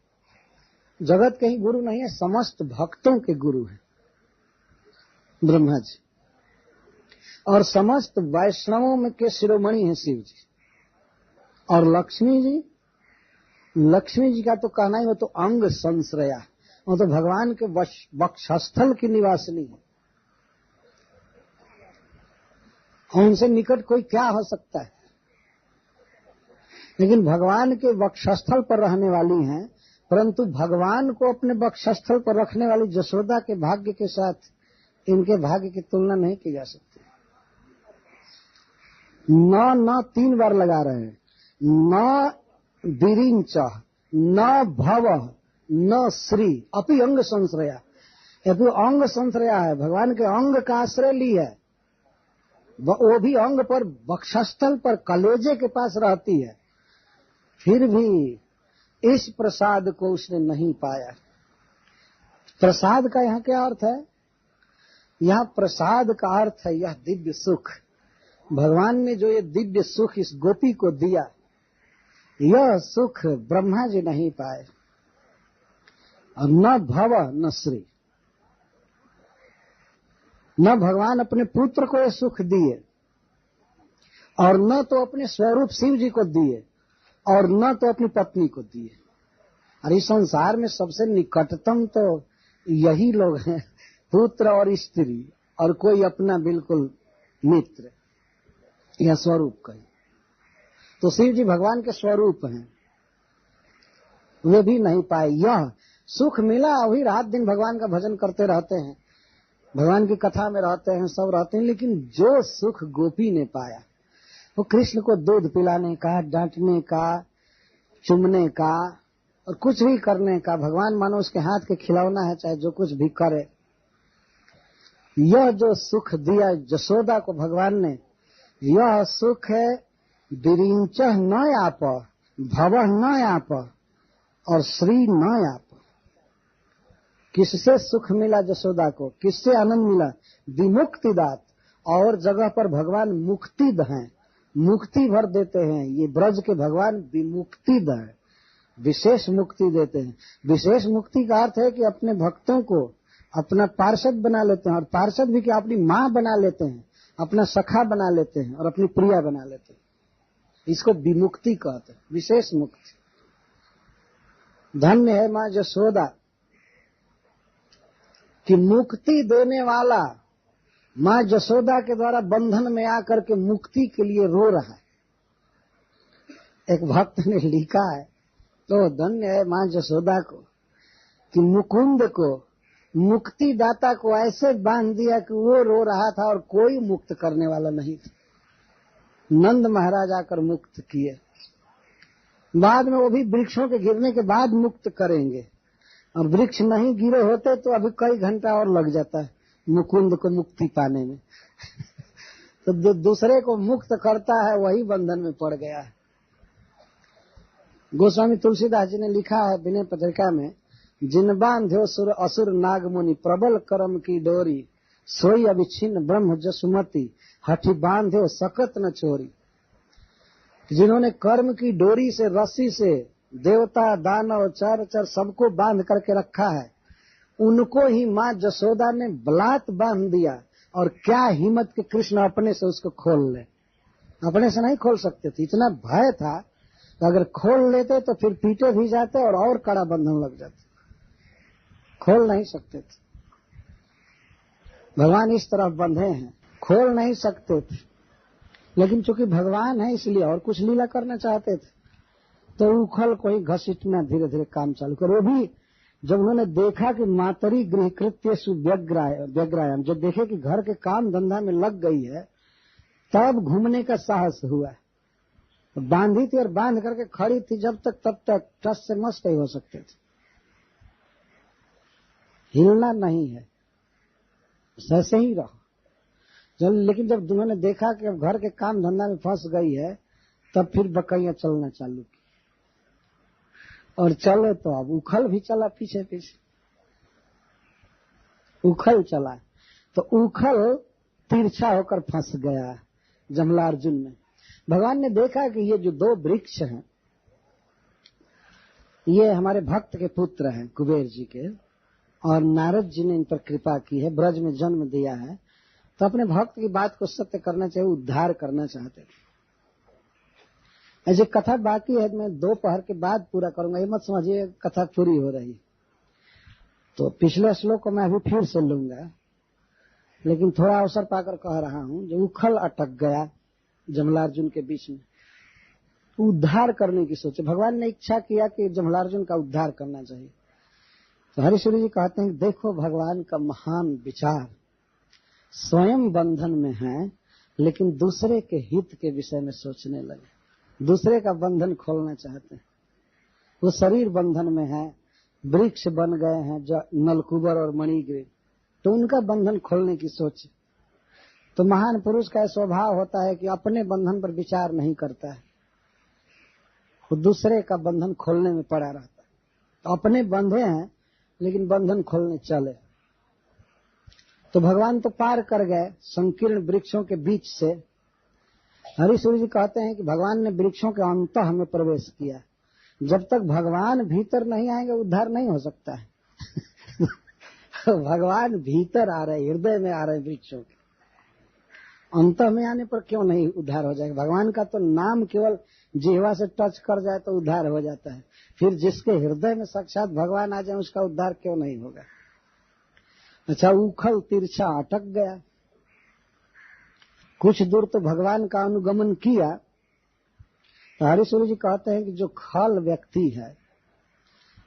जगत के ही गुरु नहीं है, समस्त भक्तों के गुरु हैं ब्रह्मा जी। और समस्त वैष्णवों में के शिरोमणि हैं शिव जी। और लक्ष्मी जी, लक्ष्मी जी का तो कहना ही, वो तो अंग संश्रया, वो तो भगवान के वक्षस्थल की निवासिनी है। उनसे निकट कोई क्या हो सकता है। लेकिन भगवान के वक्षस्थल पर रहने वाली हैं, परंतु भगवान को अपने वक्षस्थल पर रखने वाली यशोदा के भाग्य के साथ इनके भाग्य की तुलना नहीं की जा सकती। न 3 बार लगा रहे हैं, न दिरिंच न भव न श्री अपि अंग संश्रया। अभी अंग संश्रया है, भगवान के अंग का आश्रय ली है, वो भी अंग पर, वक्षस्थल पर, कलेजे के पास रहती है, फिर भी इस प्रसाद को उसने नहीं पाया। प्रसाद का यहाँ क्या अर्थ है? यहाँ प्रसाद का अर्थ है यह दिव्य सुख। भगवान ने जो ये दिव्य सुख इस गोपी को दिया, यह सुख ब्रह्मा जी नहीं पाए। और न भव न श्री, न भगवान अपने पुत्र को ये सुख दिए, और न तो अपने स्वरूप शिव जी को दिए, और न तो अपनी पत्नी को दिए। और इस संसार में सबसे निकटतम तो यही लोग हैं, पुत्र और स्त्री, और कोई अपना बिल्कुल मित्र या स्वरूप कहीं। तो शिव जी भगवान के स्वरूप हैं, वे भी नहीं पाए। यह सुख मिला, वही रात दिन भगवान का भजन करते रहते हैं, भगवान की कथा में रहते हैं, सब रहते हैं, लेकिन जो सुख गोपी ने पाया, वो कृष्ण को दूध पिलाने का, डांटने का, चुमने का, और कुछ भी करने का, भगवान मानो उसके हाथ के खिलौना है, चाहे जो कुछ भी करे। यह जो सुख दिया यशोदा को भगवान ने, यह सुख है दिरिंच न आप, भव न आप, और श्री न आप। किससे सुख मिला यशोदा को, किससे आनंद मिला? विमुक्तिदात। और जगह पर भगवान मुक्तिद हैं, मुक्ति भर देते हैं। ये ब्रज के भगवान विमुक्तिद हैं, विशेष मुक्ति देते हैं। विशेष मुक्ति का अर्थ है कि अपने भक्तों को अपना पार्षद बना लेते हैं, और पार्षद भी कि अपनी माँ बना लेते हैं, अपना सखा बना लेते हैं, और अपनी प्रिया बना लेते हैं। इसको विमुक्ति कहते हैं, विशेष मुक्ति। धन्य है माँ यशोदा कि मुक्ति देने वाला माँ यशोदा के द्वारा बंधन में आकर के मुक्ति के लिए रो रहा है। एक भक्त ने लिखा है, तो धन्य है माँ यशोदा को कि मुकुंद को, मुक्ति दाता को ऐसे बांध दिया कि वो रो रहा था और कोई मुक्त करने वाला नहीं था। नंद महाराज आकर मुक्त किए, बाद में वो भी वृक्षों के गिरने के बाद मुक्त करेंगे, और वृक्ष नहीं गिरे होते तो अभी कई घंटा और लग जाता है मुकुंद को मुक्ति पाने में। तो जो दूसरे को मुक्त करता है वही बंधन में पड़ गया है। गोस्वामी तुलसीदास जी ने लिखा है विनय पत्रिका में, जिन बांध्यो सुर असुर नागमुनि, प्रबल कर्म की डोरी, सोई अविच्छिन्न ब्रह्म जसुमति, हठी बांध्यो सकत न छोरी। जिन्होंने कर्म की डोरी से, रस्सी से देवता, दानव, चर सबको बांध करके रखा है, उनको ही माँ यशोदा ने बलात् बांध दिया। और क्या हिम्मत कि कृष्ण अपने से उसको खोल ले। अपने से नहीं खोल सकते थे, इतना भय था, तो अगर खोल लेते तो फिर पीटे भी जाते और कड़ा बंधन लग जाते, खोल नहीं सकते थे। भगवान इस तरफ बंधे हैं, खोल नहीं सकते थे, लेकिन चूंकि भगवान है इसलिए और कुछ लीला करना चाहते थे, तो उखल को ही घसीटना, धीरे धीरे काम चालू कर। वो भी जब उन्होंने देखा कि मातरी गृहकृत्य सुव्यग्रायाम, जब देखे कि घर के काम धंधा में लग गई है, तब घूमने का साहस हुआ। बांधी थी और बांध करके खड़ी थी जब तक, तब तक टस से मस नहीं हो सकते थे, हिलना नहीं है। ऐसे ही रहो। लेकिन जब उन्होंने देखा कि अब घर के काम धंधा में फंस गई है, तब फिर बकैया चलना चालू की, और चले तो अब उखल भी चला पीछे पीछे, उखल चला तो उखल तिरछा होकर फंस गया जमलार्जुन में। भगवान ने देखा कि ये जो दो वृक्ष हैं ये हमारे भक्त के पुत्र हैं कुबेर जी के, और नारद जी ने इन पर कृपा की है, ब्रज में जन्म दिया है, तो अपने भक्त की बात को सत्य करना चाहिए, उद्धार करना चाहते थे। ऐसे कथा बाकी है, मैं दोपहर के बाद पूरा करूंगा, ये मत समझिए कथा पूरी हो रही। तो पिछले श्लोक को मैं अभी फिर से लूंगा, लेकिन थोड़ा अवसर पाकर कह रहा हूं। जो उखल अटक गया जमलार्जुन के बीच में, उद्धार करने की सोचे, भगवान ने इच्छा किया कि जमलार्जुन का उद्धार करना चाहिए। तो हरिश्वरी जी कहते हैं कि देखो भगवान का महान विचार, स्वयं बंधन में है लेकिन दूसरे के हित के विषय में सोचने लगे, दूसरे का बंधन खोलना चाहते हैं। वो शरीर बंधन में है, वृक्ष बन गए हैं जो नलकुबर और मणिग्रीव, तो उनका बंधन खोलने की सोच। तो महान पुरुष का स्वभाव होता है कि अपने बंधन पर विचार नहीं करता है, वो दूसरे का बंधन खोलने में पड़ा रहता है। तो अपने बंधे हैं लेकिन बंधन खोलने चले। तो भगवान तो पार कर गए संकीर्ण वृक्षों के बीच से। हरिसूरी जी कहते हैं कि भगवान ने वृक्षों के अंतः में प्रवेश किया। जब तक भगवान भीतर नहीं आएंगे उद्धार नहीं हो सकता है। भगवान भीतर आ रहे, हृदय में आ रहे वृक्षों के, अंतः में आने पर क्यों नहीं उद्धार हो जाएगा। भगवान का तो नाम केवल जिह्वा से टच कर जाए तो उद्धार हो जाता है, फिर जिसके हृदय में साक्षात भगवान आ जाए उसका उद्धार क्यों नहीं होगा। अच्छा, उखल तिरछा अटक गया, कुछ दूर तो भगवान का अनुगमन किया। तो हरिसूरी जी कहते हैं कि जो खल व्यक्ति है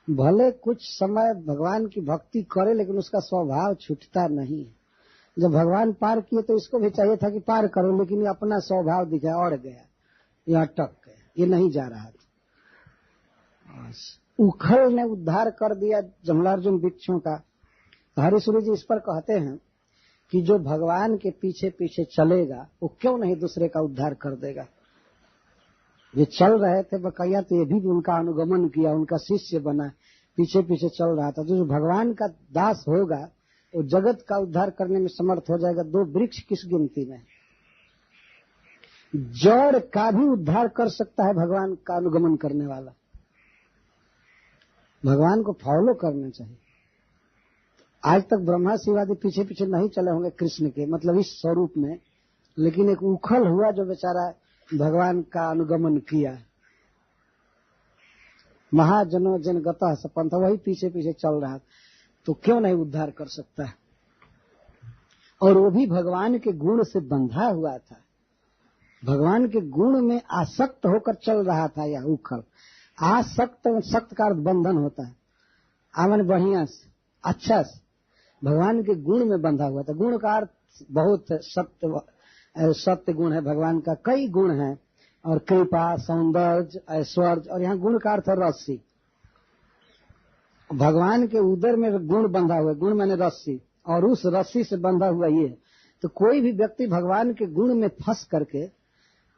भले कुछ समय भगवान की भक्ति करे लेकिन उसका स्वभाव छूटता नहीं। जब भगवान पार किए तो इसको भी चाहिए था कि पार करो, लेकिन ये अपना स्वभाव दिखाया, अड़ गया, ये अटक गया, ये नहीं जा रहा था। उखल ने उद्धार कर दिया जमलार्जुन वृक्षों का। हरिसूरी जी इस पर कहते हैं कि जो भगवान के पीछे पीछे चलेगा वो क्यों नहीं दूसरे का उद्धार कर देगा। ये चल रहे थे बकैया, तो ये भी उनका अनुगमन किया, उनका शिष्य बना, पीछे पीछे चल रहा था। जो भगवान का दास होगा वो जगत का उद्धार करने में समर्थ हो जाएगा। दो वृक्ष किस गिनती में, जड़ का भी उद्धार कर सकता है भगवान का अनुगमन करने वाला। भगवान को फॉलो करना चाहिए। आज तक ब्रह्मा शिवादि पीछे पीछे नहीं चले होंगे कृष्ण के, मतलब इस स्वरूप में, लेकिन एक उखल हुआ जो बेचारा भगवान का अनुगमन किया। महाजनो जन गतः सपंथ, वही पीछे पीछे चल रहा, तो क्यों नहीं उद्धार कर सकता है। और वो भी भगवान के गुण से बंधा हुआ था, भगवान के गुण में आसक्त होकर चल रहा था यह उखल। आसक्त, सक्त का बंधन होता है, आमन बढ़िया से, अच्छा से, भगवान के गुण में बंधा हुआ था। गुण का अर्थ बहुत सत्य गुण है, भगवान का कई गुण हैं, और कृपा, सौंदर्य, ऐश्वर्य, और यहाँ गुण का अर्थ है रस्सी। भगवान के उदर में गुण बंधा हुआ, गुण माने रस्सी, और उस रस्सी से बंधा हुआ ये। तो कोई भी व्यक्ति भगवान के गुण में फंस करके,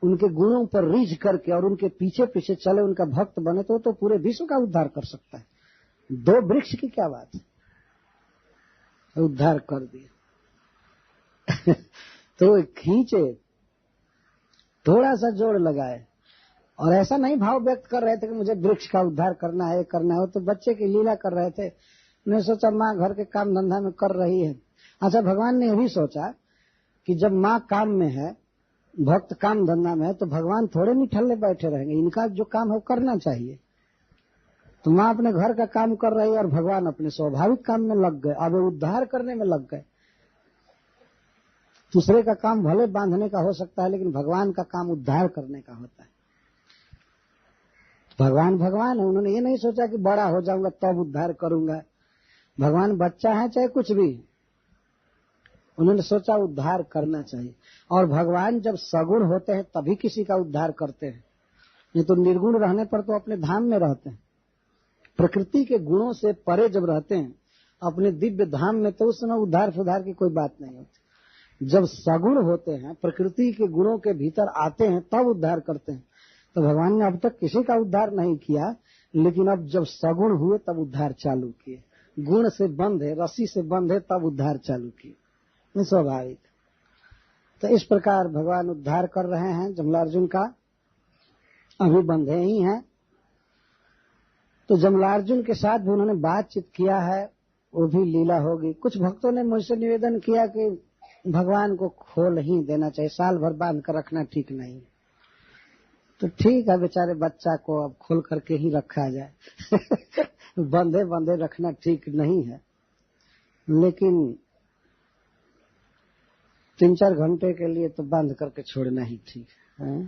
उनके गुणों पर रीझ करके और उनके पीछे पीछे चले, उनका भक्त बने, तो पूरे विश्व का उद्धार कर सकता है। दो वृक्ष की क्या बात है, उद्धार कर दिया। तो खींचे, थोड़ा सा जोड़ लगाए, और ऐसा नहीं भाव व्यक्त कर रहे थे कि मुझे वृक्ष का उद्धार करना है, करना है। तो बच्चे की लीला कर रहे थे। उन्हें सोचा माँ घर के काम धंधा में कर रही है। अच्छा, भगवान ने यह भी सोचा कि जब माँ काम में है, भक्त काम धंधा में है, तो भगवान थोड़े निठल्ले बैठे रहेंगे, इनका जो काम है वो करना चाहिए। तो माँ अपने घर का काम कर रही है और भगवान अपने स्वाभाविक काम में लग गए, अब उद्धार करने में लग गए। दूसरे का काम भले बांधने का हो सकता है, लेकिन भगवान का काम उद्धार करने का होता है। भगवान भगवान है, उन्होंने ये नहीं सोचा कि बड़ा हो जाऊंगा तब उद्धार करूंगा। भगवान बच्चा है चाहे कुछ भी, उन्होंने सोचा उद्धार करना चाहिए। और भगवान जब सगुण होते हैं तभी किसी का उद्धार करते हैं, नहीं तो निर्गुण रहने पर तो अपने धाम में रहते हैं। प्रकृति के गुणों से परे जब रहते हैं अपने दिव्य धाम में, तो उस समय उद्धार सुधार की कोई बात नहीं होती। जब सगुण होते हैं, प्रकृति के गुणों के भीतर आते हैं, तब उद्धार करते हैं। तो भगवान ने अब तक किसी का उद्धार नहीं किया, लेकिन अब जब सगुण हुए तब उद्धार चालू किए। गुण से बंध है, रस्सी से बंध है, तब उद्धार चालू किए। स्वाभाविक। तो इस प्रकार भगवान उद्धार कर रहे हैं जमलार्जुन का, अभी बंधे ही हैं। तो जमलार्जुन के साथ भी उन्होंने बातचीत किया है, वो भी लीला होगी। कुछ भक्तों ने मुझसे निवेदन किया कि भगवान को खोल ही देना चाहिए, साल भर बांध कर रखना ठीक नहीं। तो ठीक है, बेचारे बच्चा को अब खोल करके ही रखा जाए बंधे बंधे रखना ठीक नहीं है, लेकिन 3-4 घंटे के लिए तो बांध करके छोड़ना ही ठीक है।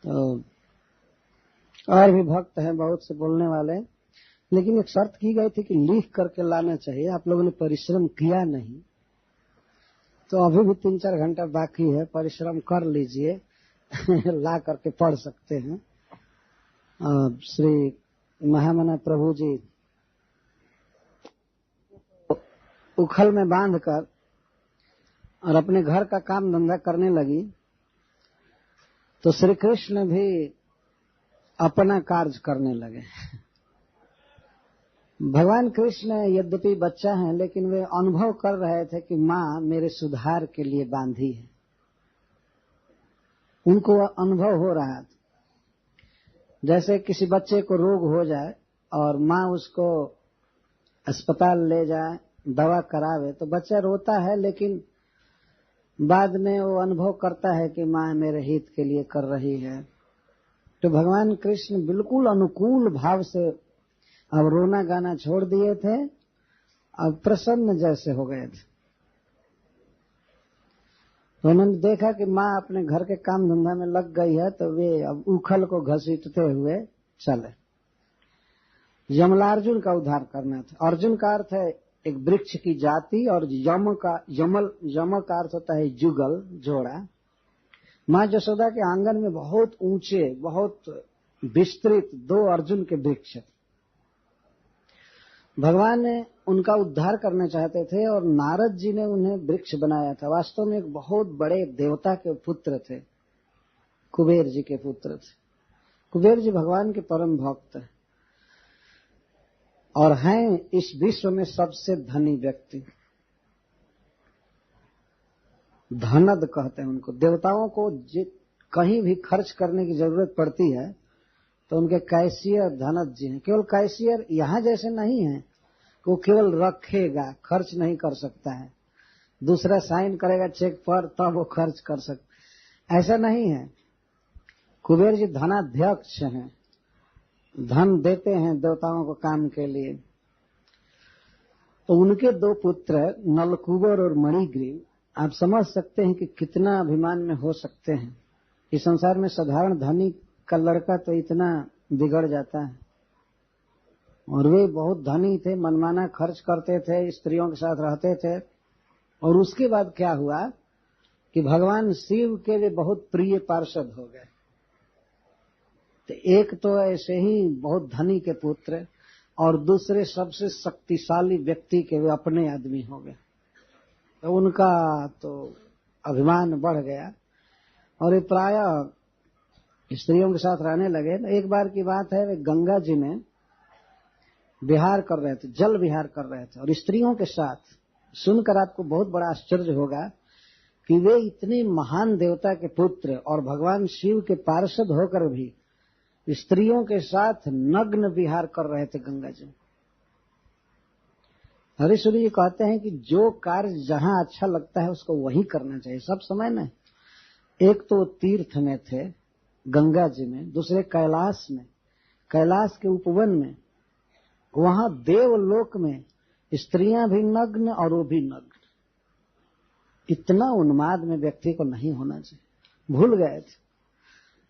तो और भी भक्त हैं बहुत से बोलने वाले, लेकिन एक शर्त की गई थी कि लिख करके लाना चाहिए। आप लोगों ने परिश्रम किया नहीं, तो अभी भी 3-4 घंटा बाकी है, परिश्रम कर लीजिए ला करके पढ़ सकते हैं। श्री महामना प्रभु जी उखल में बांधकर और अपने घर का काम धंधा करने लगी, तो श्री कृष्ण भी अपना कार्य करने लगे। भगवान कृष्ण यद्यपि बच्चा हैं, लेकिन वे अनुभव कर रहे थे कि माँ मेरे सुधार के लिए बांधी है। उनको अनुभव हो रहा था, जैसे किसी बच्चे को रोग हो जाए और माँ उसको अस्पताल ले जाए, दवा करावे, तो बच्चा रोता है, लेकिन बाद में वो अनुभव करता है कि माँ मेरे हित के लिए कर रही है। तो भगवान कृष्ण बिल्कुल अनुकूल भाव से अब रोना गाना छोड़ दिए थे, अब प्रसन्न जैसे हो गए थे। तो उन्होंने देखा कि माँ अपने घर के काम धंधा में लग गई है, तो वे अब उखल को घसीटते हुए चले। यमलार्जुन का उद्धार करना था। अर्जुन का अर्थ है एक वृक्ष की जाति, और यम का अर्थ होता है जुगल, जोड़ा। माँ यशोदा के आंगन में बहुत ऊंचे, बहुत विस्तृत 2 अर्जुन के वृक्ष। भगवान ने उनका उद्धार करना चाहते थे और नारद जी ने उन्हें वृक्ष बनाया था। वास्तव में एक बहुत बड़े देवता के पुत्र थे, कुबेर जी के पुत्र थे। कुबेर जी भगवान के परम भक्त हैं और हैं इस विश्व में सबसे धनी व्यक्ति। धनद कहते हैं उनको। देवताओं को कहीं भी खर्च करने की जरूरत पड़ती है तो उनके कैशियर धनद जी हैं। केवल कैशियर यहाँ जैसे नहीं है कि वो केवल रखेगा, खर्च नहीं कर सकता है, दूसरा साइन करेगा चेक पर तब वो खर्च कर सकता, ऐसा नहीं है। कुबेर जी धनाध्यक्ष हैं, धन देते हैं देवताओं को काम के लिए। तो उनके 2 पुत्र नलकूबर और मणिग्रीव, आप समझ सकते हैं कि कितना अभिमान में हो सकते हैं। इस संसार में साधारण धनी का लड़का तो इतना बिगड़ जाता है, और वे बहुत धनी थे, मनमाना खर्च करते थे, स्त्रियों के साथ रहते थे। और उसके बाद क्या हुआ कि भगवान शिव के वे बहुत प्रिय पार्षद हो गए। तो एक तो ऐसे ही बहुत धनी के पुत्र, और दूसरे सबसे शक्तिशाली व्यक्ति के वे अपने आदमी हो गए। तो उनका तो अभिमान बढ़ गया और ये प्रायः स्त्रियों के साथ रहने लगे। तो एक बार की बात है, वे गंगा जी में विहार कर रहे थे, जल विहार कर रहे थे, और स्त्रियों के साथ। सुनकर आपको बहुत बड़ा आश्चर्य होगा कि वे इतने महान देवता के पुत्र और भगवान शिव के पार्षद होकर भी स्त्रियों के साथ नग्न विहार कर रहे थे गंगा जी। हरीश्वरी जी कहते हैं कि जो कार्य जहां अच्छा लगता है उसको वही करना चाहिए सब समय में। एक तो तीर्थ में थे गंगा जी में, दूसरे कैलाश में, कैलाश के उपवन में, वहां देवलोक में स्त्रियां भी नग्न और वो भी नग्न। इतना उन्माद में व्यक्ति को नहीं होना चाहिए। भूल गए थे।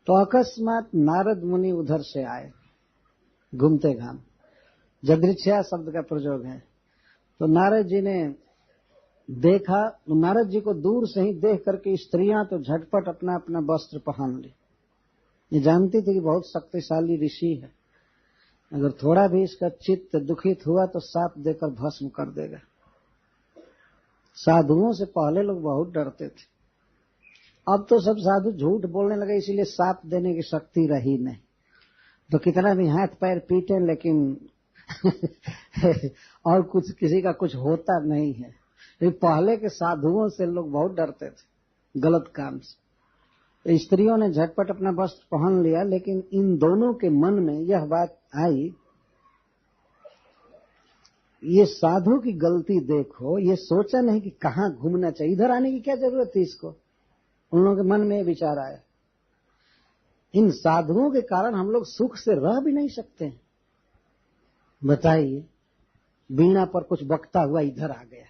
तो अकस्मात नारद मुनि उधर से आए घूमते घाम, जदृच्छया शब्द का प्रयोग है। तो नारद जी ने देखा, तो नारद जी को दूर से ही देख करके स्त्रियां तो झटपट अपना अपना वस्त्र पहन ली। ये जानती थी कि बहुत शक्तिशाली ऋषि है, अगर थोड़ा भी इसका चित्त दुखित हुआ तो साप देकर भस्म कर देगा। साधुओं से पहले लोग बहुत डरते थे, अब तो सब साधु झूठ बोलने लगे, इसीलिए साप देने की शक्ति रही नहीं। तो कितना भी हाथ पैर पीटे लेकिन और कुछ किसी का कुछ होता नहीं है। लेकिन पहले के साधुओं से लोग बहुत डरते थे गलत काम से। तो स्त्रियों ने झटपट अपना वस्त्र पहन लिया, लेकिन इन दोनों के मन में यह बात आई, ये साधु की गलती देखो, ये सोचा नहीं कि कहाँ घूमना चाहिए, इधर आने की क्या जरूरत थी इसको। उन लोगों के मन में ये विचार आया, इन साधुओं के कारण हम लोग सुख से रह भी नहीं सकते। बताइए, वीणा पर कुछ बकता हुआ इधर आ गया,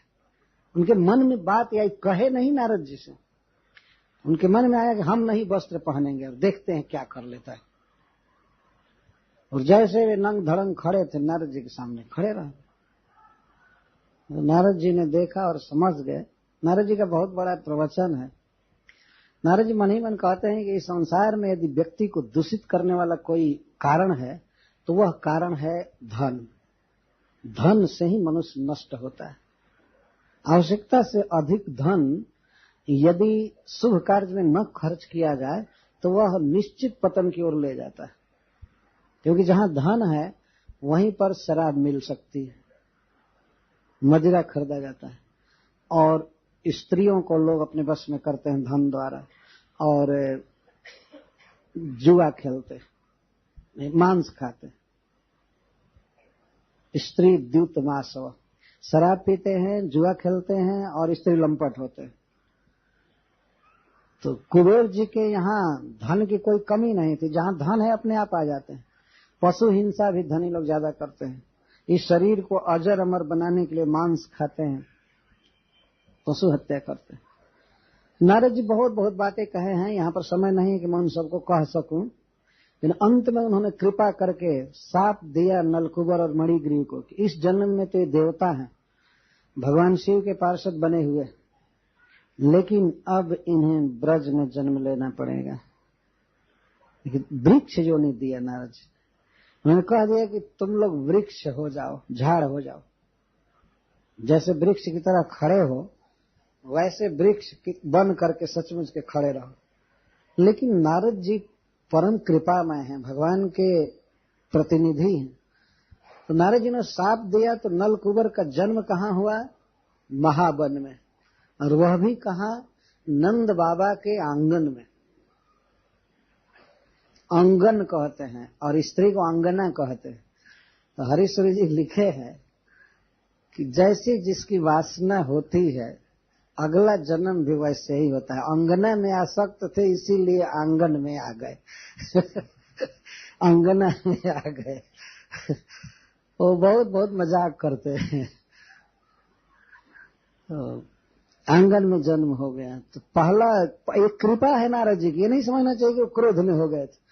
उनके मन में बात आई, कहे नहीं नारद जी से, उनके मन में आया कि हम नहीं वस्त्र पहनेंगे और देखते हैं क्या कर लेता है। और जैसे वे नंग धड़ंग खड़े थे नारद जी के सामने खड़े रहे। नारद जी ने देखा और समझ गए। नारद जी का बहुत बड़ा प्रवचन है। नारद जी मन ही मन कहते हैं कि इस संसार में यदि व्यक्ति को दूषित करने वाला कोई कारण है तो वह कारण है धन। धन से ही मनुष्य नष्ट होता है। आवश्यकता से अधिक धन यदि शुभ कार्य में न खर्च किया जाए तो वह निश्चित पतन की ओर ले जाता है, क्योंकि जहां धन है वहीं पर शराब मिल सकती है, मदिरा खरीदा जाता है, और स्त्रियों को लोग अपने वश में करते हैं धन द्वारा, और जुआ खेलते, मांस खाते, स्त्री द्यूत मासव, शराब पीते हैं, जुआ खेलते हैं और स्त्री लंपट होते हैं। तो कुबेर जी के यहाँ धन की कोई कमी नहीं थी, जहाँ धन है अपने आप आ जाते हैं। पशु हिंसा भी धनी लोग ज्यादा करते हैं। इस शरीर को अजर अमर बनाने के लिए मांस खाते हैं, पशु हत्या करते हैं। नारद जी बहुत बहुत बातें कहे हैं, यहाँ पर समय नहीं कि मैं उन सबको कह सकूं, लेकिन अंत में उन्होंने कृपा करके साप दिया नलकुबर और मणिग्रीव को कि इस जन्म में तो ये देवता हैं, भगवान शिव के पार्षद बने हुए, लेकिन अब इन्हें ब्रज में जन्म लेना पड़ेगा। लेकिन वृक्ष जो नहीं दिया नारद जी, उन्होंने कह दिया कि तुम लोग वृक्ष हो जाओ, झाड़ हो जाओ, जैसे वृक्ष की तरह खड़े हो वैसे वृक्ष बन करके सचमुच के खड़े रहो। लेकिन नारद जी परम कृपामय हैं, भगवान के प्रतिनिधि हैं। तो नारद जी ने शाप दिया तो नलकुबर का जन्म कहाँ हुआ? महावन में, और वह भी कहाँ? नंद बाबा के आंगन में। आंगन कहते हैं और स्त्री को आंगना कहते हैं। तो हरीश्वरी जी लिखे हैं कि जैसी जिसकी वासना होती है अगला जन्म भी वैसे ही होता है। अंगना में आसक्त थे इसीलिए आंगन में आ गए अंगना में आ गए वो बहुत बहुत मजाक करते हैं। तो आंगन में जन्म हो गया। तो पहला एक कृपा है नारद जी की, ये नहीं समझना चाहिए कि वो क्रोध में हो गए थे।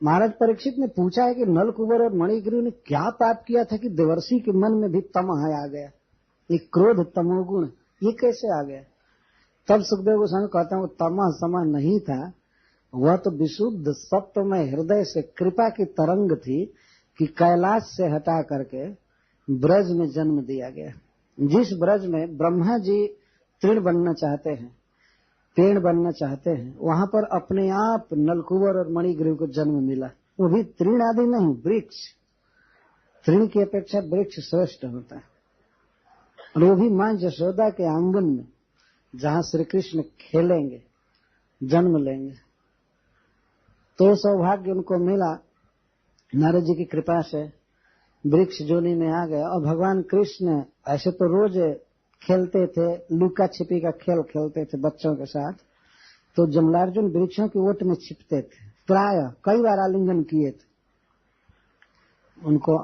महाराज परीक्षित ने पूछा है कि नलकुबर और मणिग्रीव ने क्या पाप किया था कि देवर्षि के मन में भी तमह आ गया, ये क्रोध तमोगुण ये कैसे आ गया? तब सुखदेव गोस्वामी कहते हैं वो तमह समह नहीं था, वह तो विशुद्ध सत्वमय हृदय से कृपा की तरंग थी कि कैलाश से हटा करके ब्रज में जन्म दिया गया। जिस ब्रज में ब्रह्मा जी तृण बनना चाहते हैं, पेड़ बनना चाहते हैं, वहां पर अपने आप नलकुबर और मणिग्रीव को जन्म मिला। वो भी तृण आदि नहीं, वृक्ष। तृण की अपेक्षा वृक्ष श्रेष्ठ होता है। और वो भी मां यशोदा के आंगन में, जहां श्री कृष्ण खेलेंगे, जन्म लेंगे। तो सौभाग्य उनको मिला, नारद जी की कृपा से वृक्ष जोनी में आ गए। और भगवान कृष्ण ऐसे तो रोज खेलते थे, लुका छिपी का खेल खेलते थे बच्चों के साथ। तो जमलार्जुन वृक्षों की ओट में छिपते थे, प्राय कई बार आलिंगन किए थे उनको,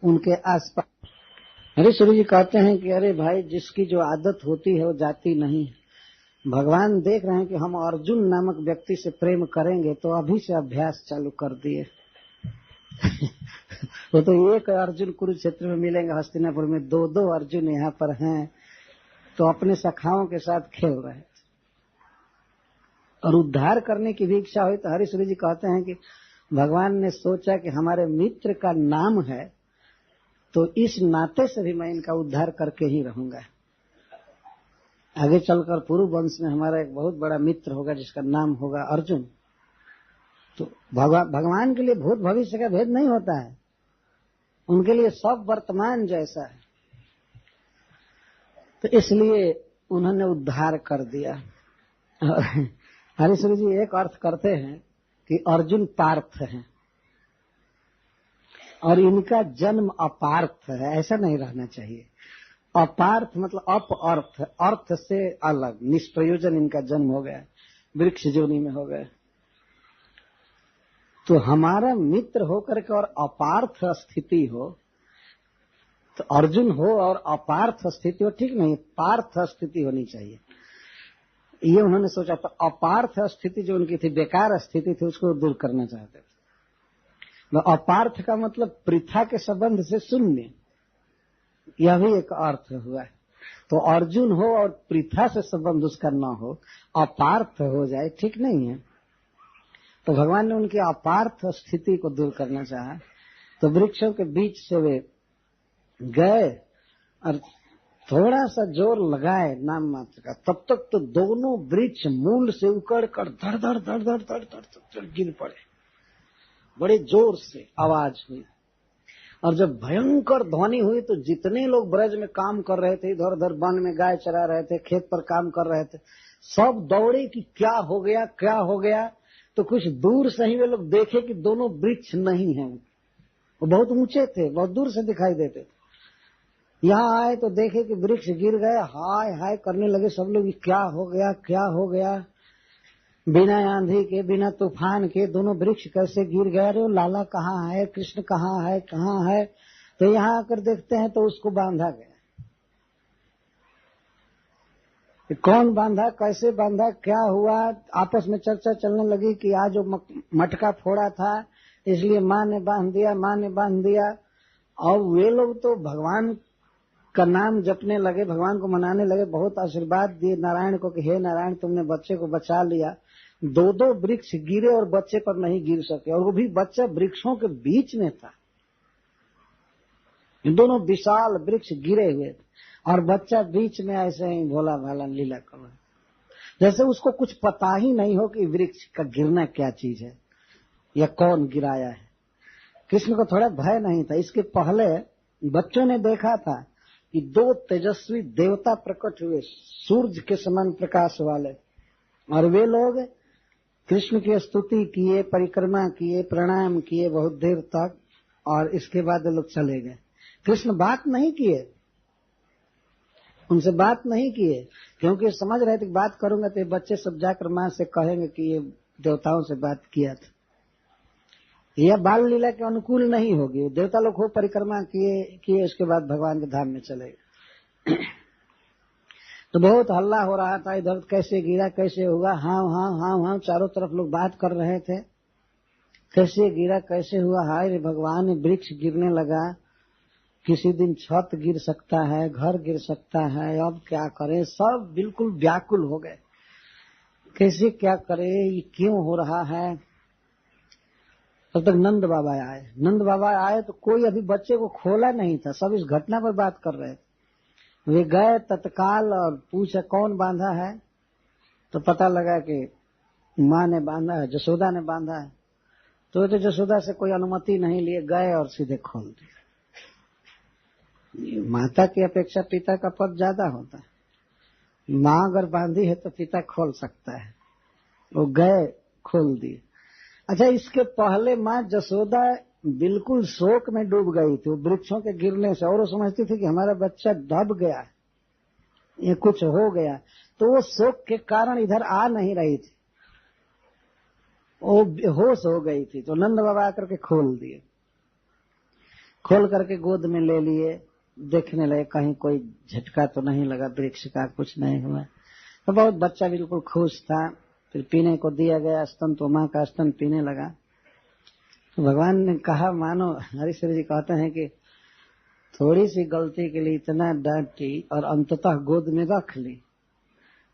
उनके आसपास। हरीश्वरी जी कहते हैं कि अरे भाई, जिसकी जो आदत होती है वो जाती नहीं है। भगवान देख रहे हैं कि हम अर्जुन नामक व्यक्ति से प्रेम करेंगे तो अभी से अभ्यास चालू कर दिए वो तो एक अर्जुन कुरुक्षेत्र में मिलेंगे, हस्तिनापुर में दो दो अर्जुन यहाँ पर हैं, तो अपने सखाओं के साथ खेल रहे थे। और उद्धार करने की भी इच्छा हुई तो हरीश्वरी जी कहते हैं कि भगवान ने सोचा कि हमारे मित्र का नाम है तो इस नाते से भी मैं इनका उद्धार करके ही रहूंगा। आगे चलकर पूर्व वंश में हमारा एक बहुत बड़ा मित्र होगा जिसका नाम होगा अर्जुन। तो भगवान के लिए भूत भविष्य का भेद नहीं होता है, उनके लिए सब वर्तमान जैसा है। तो इसलिए उन्होंने उद्धार कर दिया। और हरीश्वर जी एक अर्थ करते हैं कि अर्जुन पार्थ है और इनका जन्म अपार्थ है, ऐसा नहीं रहना चाहिए। अपार्थ मतलब अप अर्थ, अर्थ से अलग, निष्प्रयोजन इनका जन्म हो गया, वृक्ष जोनि में हो गए। तो हमारा मित्र होकर के और अपार्थ स्थिति हो, तो अर्जुन हो और अपार्थ स्थिति हो, ठीक नहीं, पार्थ स्थिति होनी चाहिए। ये उन्होंने सोचा। तो अपार्थ स्थिति जो उनकी थी, बेकार स्थिति थी, उसको दूर करना चाहते थे। अपार्थ का मतलब पृथा के संबंध से शून्य, यह भी एक अर्थ हुआ। तो अर्जुन हो और पृथा से संबंध उसका न हो, अपार्थ हो जाए, ठीक नहीं है। तो भगवान ने उनकी अपार्थ स्थिति को दूर करना चाहा। तो वृक्षों के बीच से वे गए और थोड़ा सा जोर लगाए नाम मात्र का, तब तक तो दोनों वृक्ष मूल से उकड़ कर धड़ धड़ धड़ धड़ धड़ धड़ गिर पड़े। बड़े जोर से आवाज हुई और जब भयंकर ध्वनि हुई तो जितने लोग ब्रज में काम कर रहे थे, इधर उधर वन में गाय चरा रहे थे, खेत पर काम कर रहे थे, सब दौड़े कि क्या हो गया, क्या हो गया। तो कुछ दूर से ही वे लोग देखे कि दोनों वृक्ष नहीं हैं, वो बहुत ऊंचे थे, बहुत दूर से दिखाई देते थे। यहाँ आए तो देखे कि वृक्ष गिर गए, हाय हाय करने लगे सब लोग, क्या हो गया, क्या हो गया। बिना आंधी के, बिना तूफान के दोनों वृक्ष कैसे गिर गए, अरे लाला कहाँ है, कृष्ण कहाँ है, कहाँ है। तो यहाँ आकर देखते हैं तो उसको बांधा गया। कौन बांधा, कैसे बांधा, क्या हुआ, आपस में चर्चा चलने लगी कि आज जो मटका फोड़ा था इसलिए माँ ने बांध दिया, माँ ने बांध दिया। और वे लोग तो भगवान का नाम जपने लगे, भगवान को मनाने लगे, बहुत आशीर्वाद दिए नारायण को कि हे नारायण तुमने बच्चे को बचा लिया। दो दो वृक्ष गिरे और बच्चे पर नहीं गिर सके, और वो भी बच्चा वृक्षों के बीच में था। दोनों विशाल वृक्ष गिरे हुए थे और बच्चा बीच में ऐसे ही भोला भाला लीला कर रहा, जैसे उसको कुछ पता ही नहीं हो कि वृक्ष का गिरना क्या चीज है या कौन गिराया है। कृष्ण को थोड़ा भय नहीं था। इसके पहले बच्चों ने देखा था कि दो तेजस्वी देवता प्रकट हुए, सूर्य के समान प्रकाश वाले, और वे लोग कृष्ण की स्तुति किए, परिक्रमा किए, प्रणाम किए बहुत देर तक, और इसके बाद वे लोग चले गए। कृष्ण बात नहीं किए, उनसे बात नहीं किए, क्योंकि समझ रहे थे कि बात करूंगा तो ये बच्चे सब जाकर मां से कहेंगे कि ये देवताओं से बात किया था। यह बाल लीला के अनुकूल नहीं होगी। देवता लोग खूब परिक्रमा किए उसके बाद भगवान के धाम में चले गए। तो बहुत हल्ला हो रहा था, इधर कैसे गिरा, कैसे हुआ, हाँ हाँ हाँ हाँ, चारों तरफ लोग बात कर रहे थे, कैसे गिरा, कैसे हुआ, हाय रे भगवान, वृक्ष गिरने लगा, किसी दिन छत गिर सकता है, घर गिर सकता है, अब क्या करें। सब बिल्कुल व्याकुल हो गए, कैसे क्या करें, ये क्यों हो रहा है। तब तक नंद बाबा आए। नंद बाबा आए तो कोई अभी बच्चे को खोला नहीं था, सब इस घटना पर बात कर रहे थे। वे गए तत्काल और पूछा कौन बांधा है, तो पता लगा कि माँ ने बांधा है, जसोदा ने बांधा है। तो जसोदा से कोई अनुमति नहीं लिए, गए और सीधे खोल दिया। माता की अपेक्षा पिता का पद ज्यादा होता है। माँ अगर बांधी है तो पिता खोल सकता है, वो गए खोल दिए। अच्छा, इसके पहले माँ जसोदा बिल्कुल शोक में डूब गई थी वृक्षों के गिरने से, और वो समझती थी कि हमारा बच्चा दब गया है, ये कुछ हो गया। तो वो शोक के कारण इधर आ नहीं रही थी, वो बेहोश हो गई थी। तो नंद बाबा आकर के खोल दिए, खोल करके गोद में ले लिए, देखने लगे कहीं कोई झटका तो नहीं लगा, वृक्ष का कुछ नहीं हुआ। तो बहुत बच्चा बिल्कुल खुश था। फिर पीने को दिया गया स्तन, तो माँ का स्तन पीने लगा। तो भगवान ने कहा, मानो हरीश्वर जी कहते हैं कि थोड़ी सी गलती के लिए इतना डांटी और अंततः गोद में रख ली,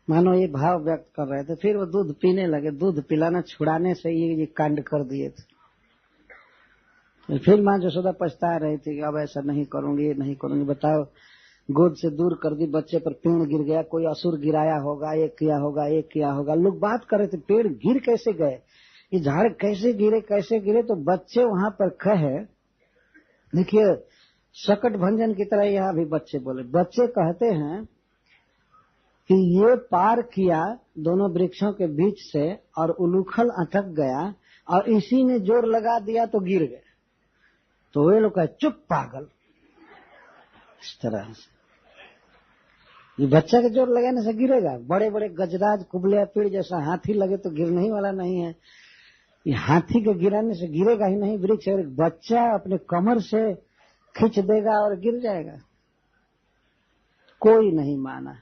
मानो ये भाव व्यक्त कर रहे थे। फिर वो दूध पीने लगे, दूध पिलाना छुड़ाने से ये कांड कर दिए थे। फिर माँ यशोदा पछता रही थी कि अब ऐसा नहीं करूंगी, ये नहीं करूंगी। बताओ, गोद से दूर कर दी, बच्चे पर पेड़ गिर गया, कोई असुर गिराया होगा, ये किया होगा, ये किया होगा। लोग बात कर रहे थे पेड़ गिर कैसे गए, ये झाड़ कैसे गिरे, कैसे गिरे। तो बच्चे वहां पर कहे, देखिए शकट भंजन की तरह यहाँ भी बच्चे बोले। बच्चे कहते हैं कि ये पार किया दोनों वृक्षों के बीच से और उलूखल अटक गया और इसी ने जोर लगा दिया तो गिर गए। तो वे लोग कहे चुप पागल। इस तरह से ये बच्चा के जोर लगाने से गिरेगा? बड़े बड़े गजराज कुबलिया पेड़ जैसा हाथी लगे तो गिरने ही वाला नहीं है। ये हाथी के गिराने से गिरेगा ही नहीं वृक्ष, और एक बच्चा अपने कमर से खींच देगा और गिर जाएगा। कोई नहीं माना।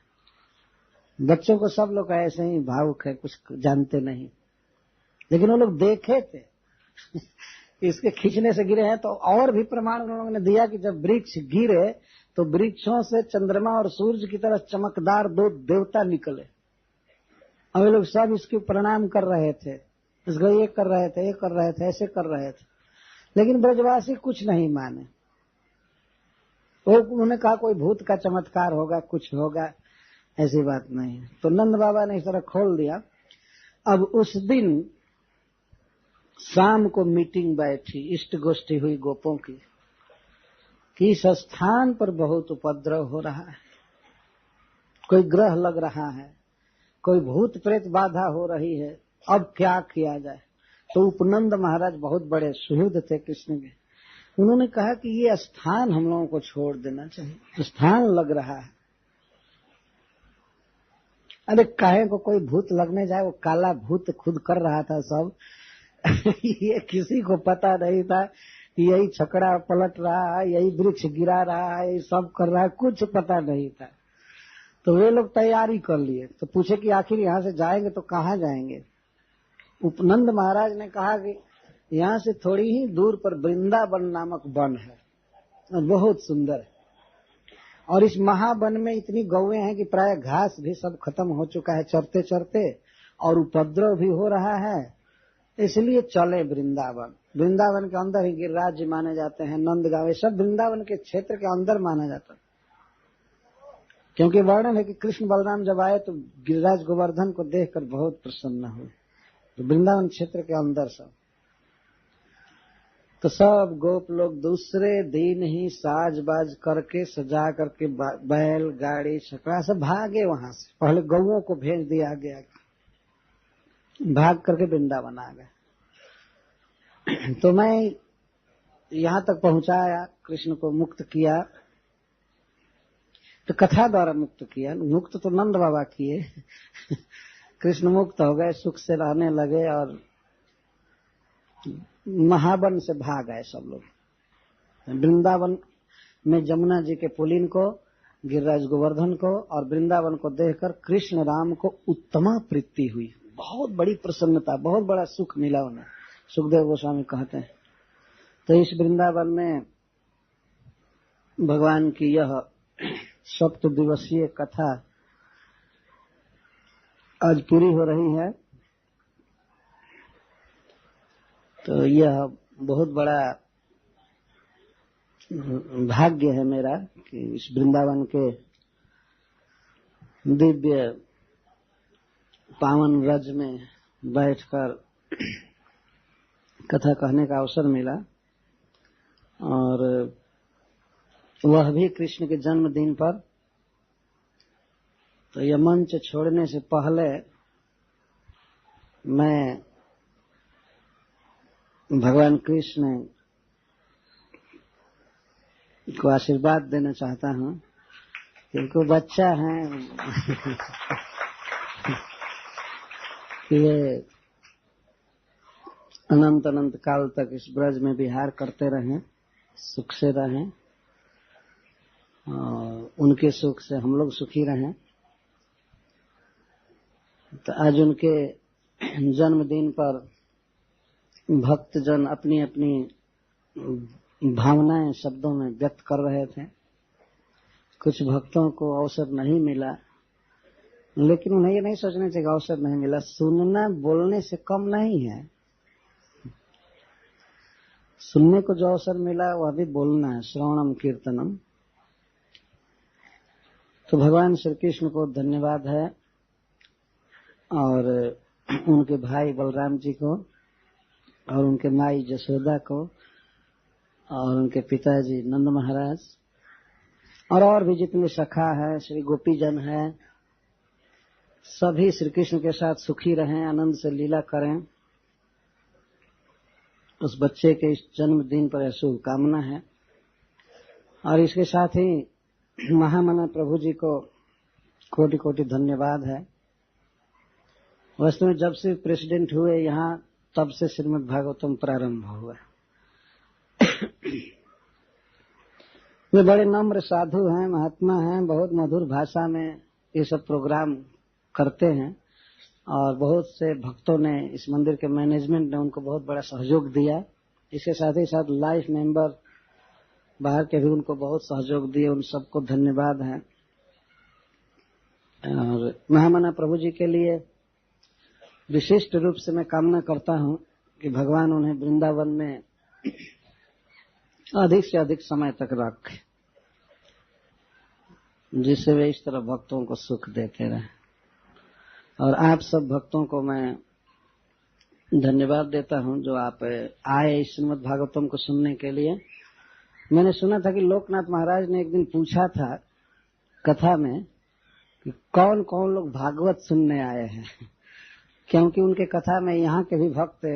बच्चों को सब लोग ऐसे ही भावुक है, कुछ जानते नहीं। लेकिन वो लोग देखे थे इसके खींचने से गिरे हैं। तो और भी प्रमाण उन्होंने ने दिया कि जब वृक्ष गिरे तो वृक्षों से चंद्रमा और सूर्य की तरह चमकदार दो देवता निकले, और वे लोग सब इसके प्रणाम कर रहे थे, इसको ये कर रहे थे, ये कर रहे थे, ऐसे कर रहे थे। लेकिन ब्रजवासी कुछ नहीं माने। उन्होंने कहा कोई भूत का चमत्कार होगा, कुछ होगा, ऐसी बात नहीं है। तो नंद बाबा ने इस तरह खोल दिया। अब उस दिन शाम को मीटिंग बैठी, इष्ट गोष्ठी हुई गोपों की, कि इस स्थान पर बहुत उपद्रव हो रहा है, कोई ग्रह लग रहा है, कोई भूत प्रेत बाधा हो रही है, अब क्या किया जाए। तो उपनंद महाराज बहुत बड़े सुहृद थे कृष्ण के, उन्होंने कहा कि ये स्थान हम लोगों को छोड़ देना चाहिए, स्थान लग रहा है। अरे काहे को कोई भूत लगने जाए, वो काला भूत खुद कर रहा था सब ये किसी को पता नहीं था कि यही छकड़ा पलट रहा है, यही वृक्ष गिरा रहा है, यही सब कर रहा है, कुछ पता नहीं था। तो वे लोग तैयारी कर लिए। तो पूछे कि आखिर यहाँ से जाएंगे तो कहाँ जाएंगे। उपनंद महाराज ने कहा कि यहाँ से थोड़ी ही दूर पर वृंदावन नामक वन है, बहुत सुंदर है, और इस महावन में इतनी गौएं हैं कि प्राय घास भी सब खत्म हो चुका है चरते चरते, और उपद्रव भी हो रहा है, इसलिए चले वृंदावन। वृंदावन के अंदर ही गिरिराज जी माने जाते हैं, नंदगांव, सब वृंदावन के क्षेत्र के अंदर माना जाता है। क्योंकि वर्णन है कि कृष्ण बलराम जब आए तो गिरिराज गोवर्धन को देखकर बहुत प्रसन्न हुए। तो वृंदावन क्षेत्र के अंदर सब, तो सब गोप लोग दूसरे दिन ही साज बाज करके सजा करके बैल गाड़ी छकड़ा सब भागे वहां से। पहले गौओं को भेज दिया गया, भाग करके वृंदावन आ गए। तो मैं यहां तक पहुंचाया, कृष्ण को मुक्त किया, तो कथा द्वारा मुक्त किया। मुक्त तो नंद बाबा किए कृष्ण मुक्त हो गए, सुख से रहने लगे, और महावन से भाग आए सब लोग। वृंदावन में जमुना जी के पुलिन को, गिरिराज गोवर्धन को और वृंदावन को देखकर कृष्ण राम को उत्तमा प्रीति हुई, बहुत बड़ी प्रसन्नता, बहुत बड़ा सुख मिला उन्हें, सुखदेव गोस्वामी कहते हैं। तो इस वृंदावन में भगवान की यह 7 दिवसीय कथा आज पूरी हो रही है। तो यह बहुत बड़ा भाग्य है मेरा कि इस वृंदावन के दिव्य पावन रज में बैठकर कथा कहने का अवसर मिला, और वह भी कृष्ण के जन्मदिन पर। तो यह मंच छोड़ने से पहले मैं भगवान कृष्ण को आशीर्वाद देना चाहता हूँ, क्योंकि बच्चा है ये अनंत अनंत काल तक इस ब्रज में विहार करते रहें, सुख से रहें, और उनके सुख से हम लोग सुखी रहें। तो आज उनके जन्मदिन पर भक्तजन अपनी अपनी भावनाएं शब्दों में व्यक्त कर रहे थे। कुछ भक्तों को अवसर नहीं मिला, लेकिन उन्हें ये नहीं सोचना चाहिए अवसर नहीं मिला। सुनना बोलने से कम नहीं है। सुनने को जो अवसर मिला वह भी बोलना है, श्रवणम कीर्तनम। तो भगवान श्री कृष्ण को धन्यवाद है और उनके भाई बलराम जी को और उनके माई जसोदा को और उनके पिताजी नंद महाराज और भी जितने सखा है, श्री गोपीजन है, सभी श्री कृष्ण के साथ सुखी रहें, आनंद से लीला करें। उस बच्चे के इस जन्मदिन पर शुभकामना है और इसके साथ ही महामना प्रभु जी को कोटि कोटि धन्यवाद है। वास्तव में जब से प्रेसिडेंट हुए यहाँ, तब से श्रीमद् भागवतम प्रारंभ हुआ। वे बड़े नम्र साधु हैं, महात्मा हैं, बहुत मधुर भाषा में ये सब प्रोग्राम करते हैं और बहुत से भक्तों ने, इस मंदिर के मैनेजमेंट ने उनको बहुत बड़ा सहयोग दिया। इसके साथ ही साथ लाइफ मेंबर बाहर के भी उनको बहुत सहयोग दिए, उन सबको धन्यवाद है। और महामना प्रभु जी के लिए विशिष्ट रूप से मैं कामना करता हूं कि भगवान उन्हें वृंदावन में अधिक से अधिक समय तक रखें, जिससे वे इस तरह भक्तों को सुख देते रहें। और आप सब भक्तों को मैं धन्यवाद देता हूं जो आप आए इस श्रीमद् भागवतम को सुनने के लिए। मैंने सुना था कि लोकनाथ महाराज ने एक दिन पूछा था कथा में कि कौन कौन लोग भागवत सुनने आए हैं, क्योंकि उनके कथा में यहाँ के भी भक्त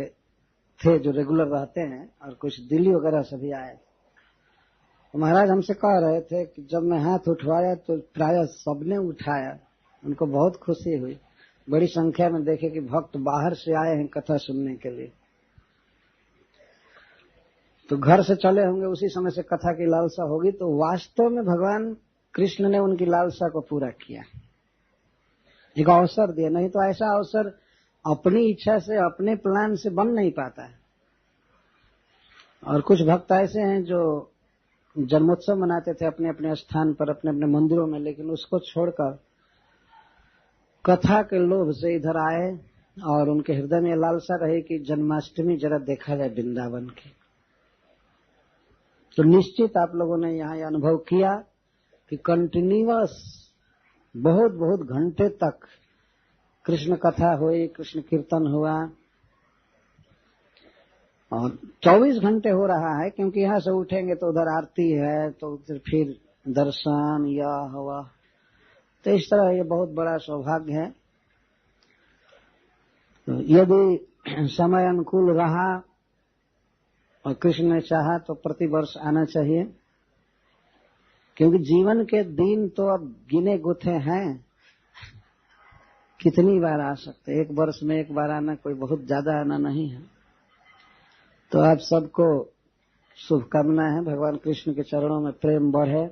थे जो रेगुलर रहते हैं और कुछ दिल्ली वगैरह से भी आए। तो महाराज हमसे कह रहे थे कि जब मैं हाथ उठवाया तो प्रायः सबने उठाया, उनको बहुत खुशी हुई। बड़ी संख्या में देखे कि भक्त बाहर से आए हैं कथा सुनने के लिए। तो घर से चले होंगे, उसी समय से कथा की लालसा होगी। तो वास्तव में भगवान कृष्ण ने उनकी लालसा को पूरा किया, एक अवसर दिया। नहीं तो ऐसा अवसर अपनी इच्छा से, अपने प्लान से बन नहीं पाता है। और कुछ भक्त ऐसे हैं जो जन्मोत्सव मनाते थे अपने अपने स्थान पर, अपने अपने मंदिरों में, लेकिन उसको छोड़कर कथा के लोभ से इधर आए और उनके हृदय में लालसा रही कि जन्माष्टमी जरा देखा जाए वृंदावन की। तो निश्चित आप लोगों ने यहाँ यह अनुभव किया कि कंटिन्यूअस बहुत बहुत घंटे तक कृष्ण कथा हुई, कृष्ण कीर्तन हुआ और 24 घंटे हो रहा है, क्योंकि यहाँ से उठेंगे तो उधर आरती है, तो फिर दर्शन या हुआ। तो इस तरह ये बहुत बड़ा सौभाग्य है। तो यदि समय अनुकूल रहा और कृष्ण ने चाहा तो प्रतिवर्ष आना चाहिए, क्योंकि जीवन के दिन तो अब गिने गुथे हैं, कितनी बार आ सकते, एक वर्ष में एक बार आना कोई बहुत ज्यादा आना नहीं है। तो आप सबको शुभकामना है, भगवान कृष्ण के चरणों में प्रेम बढ़े।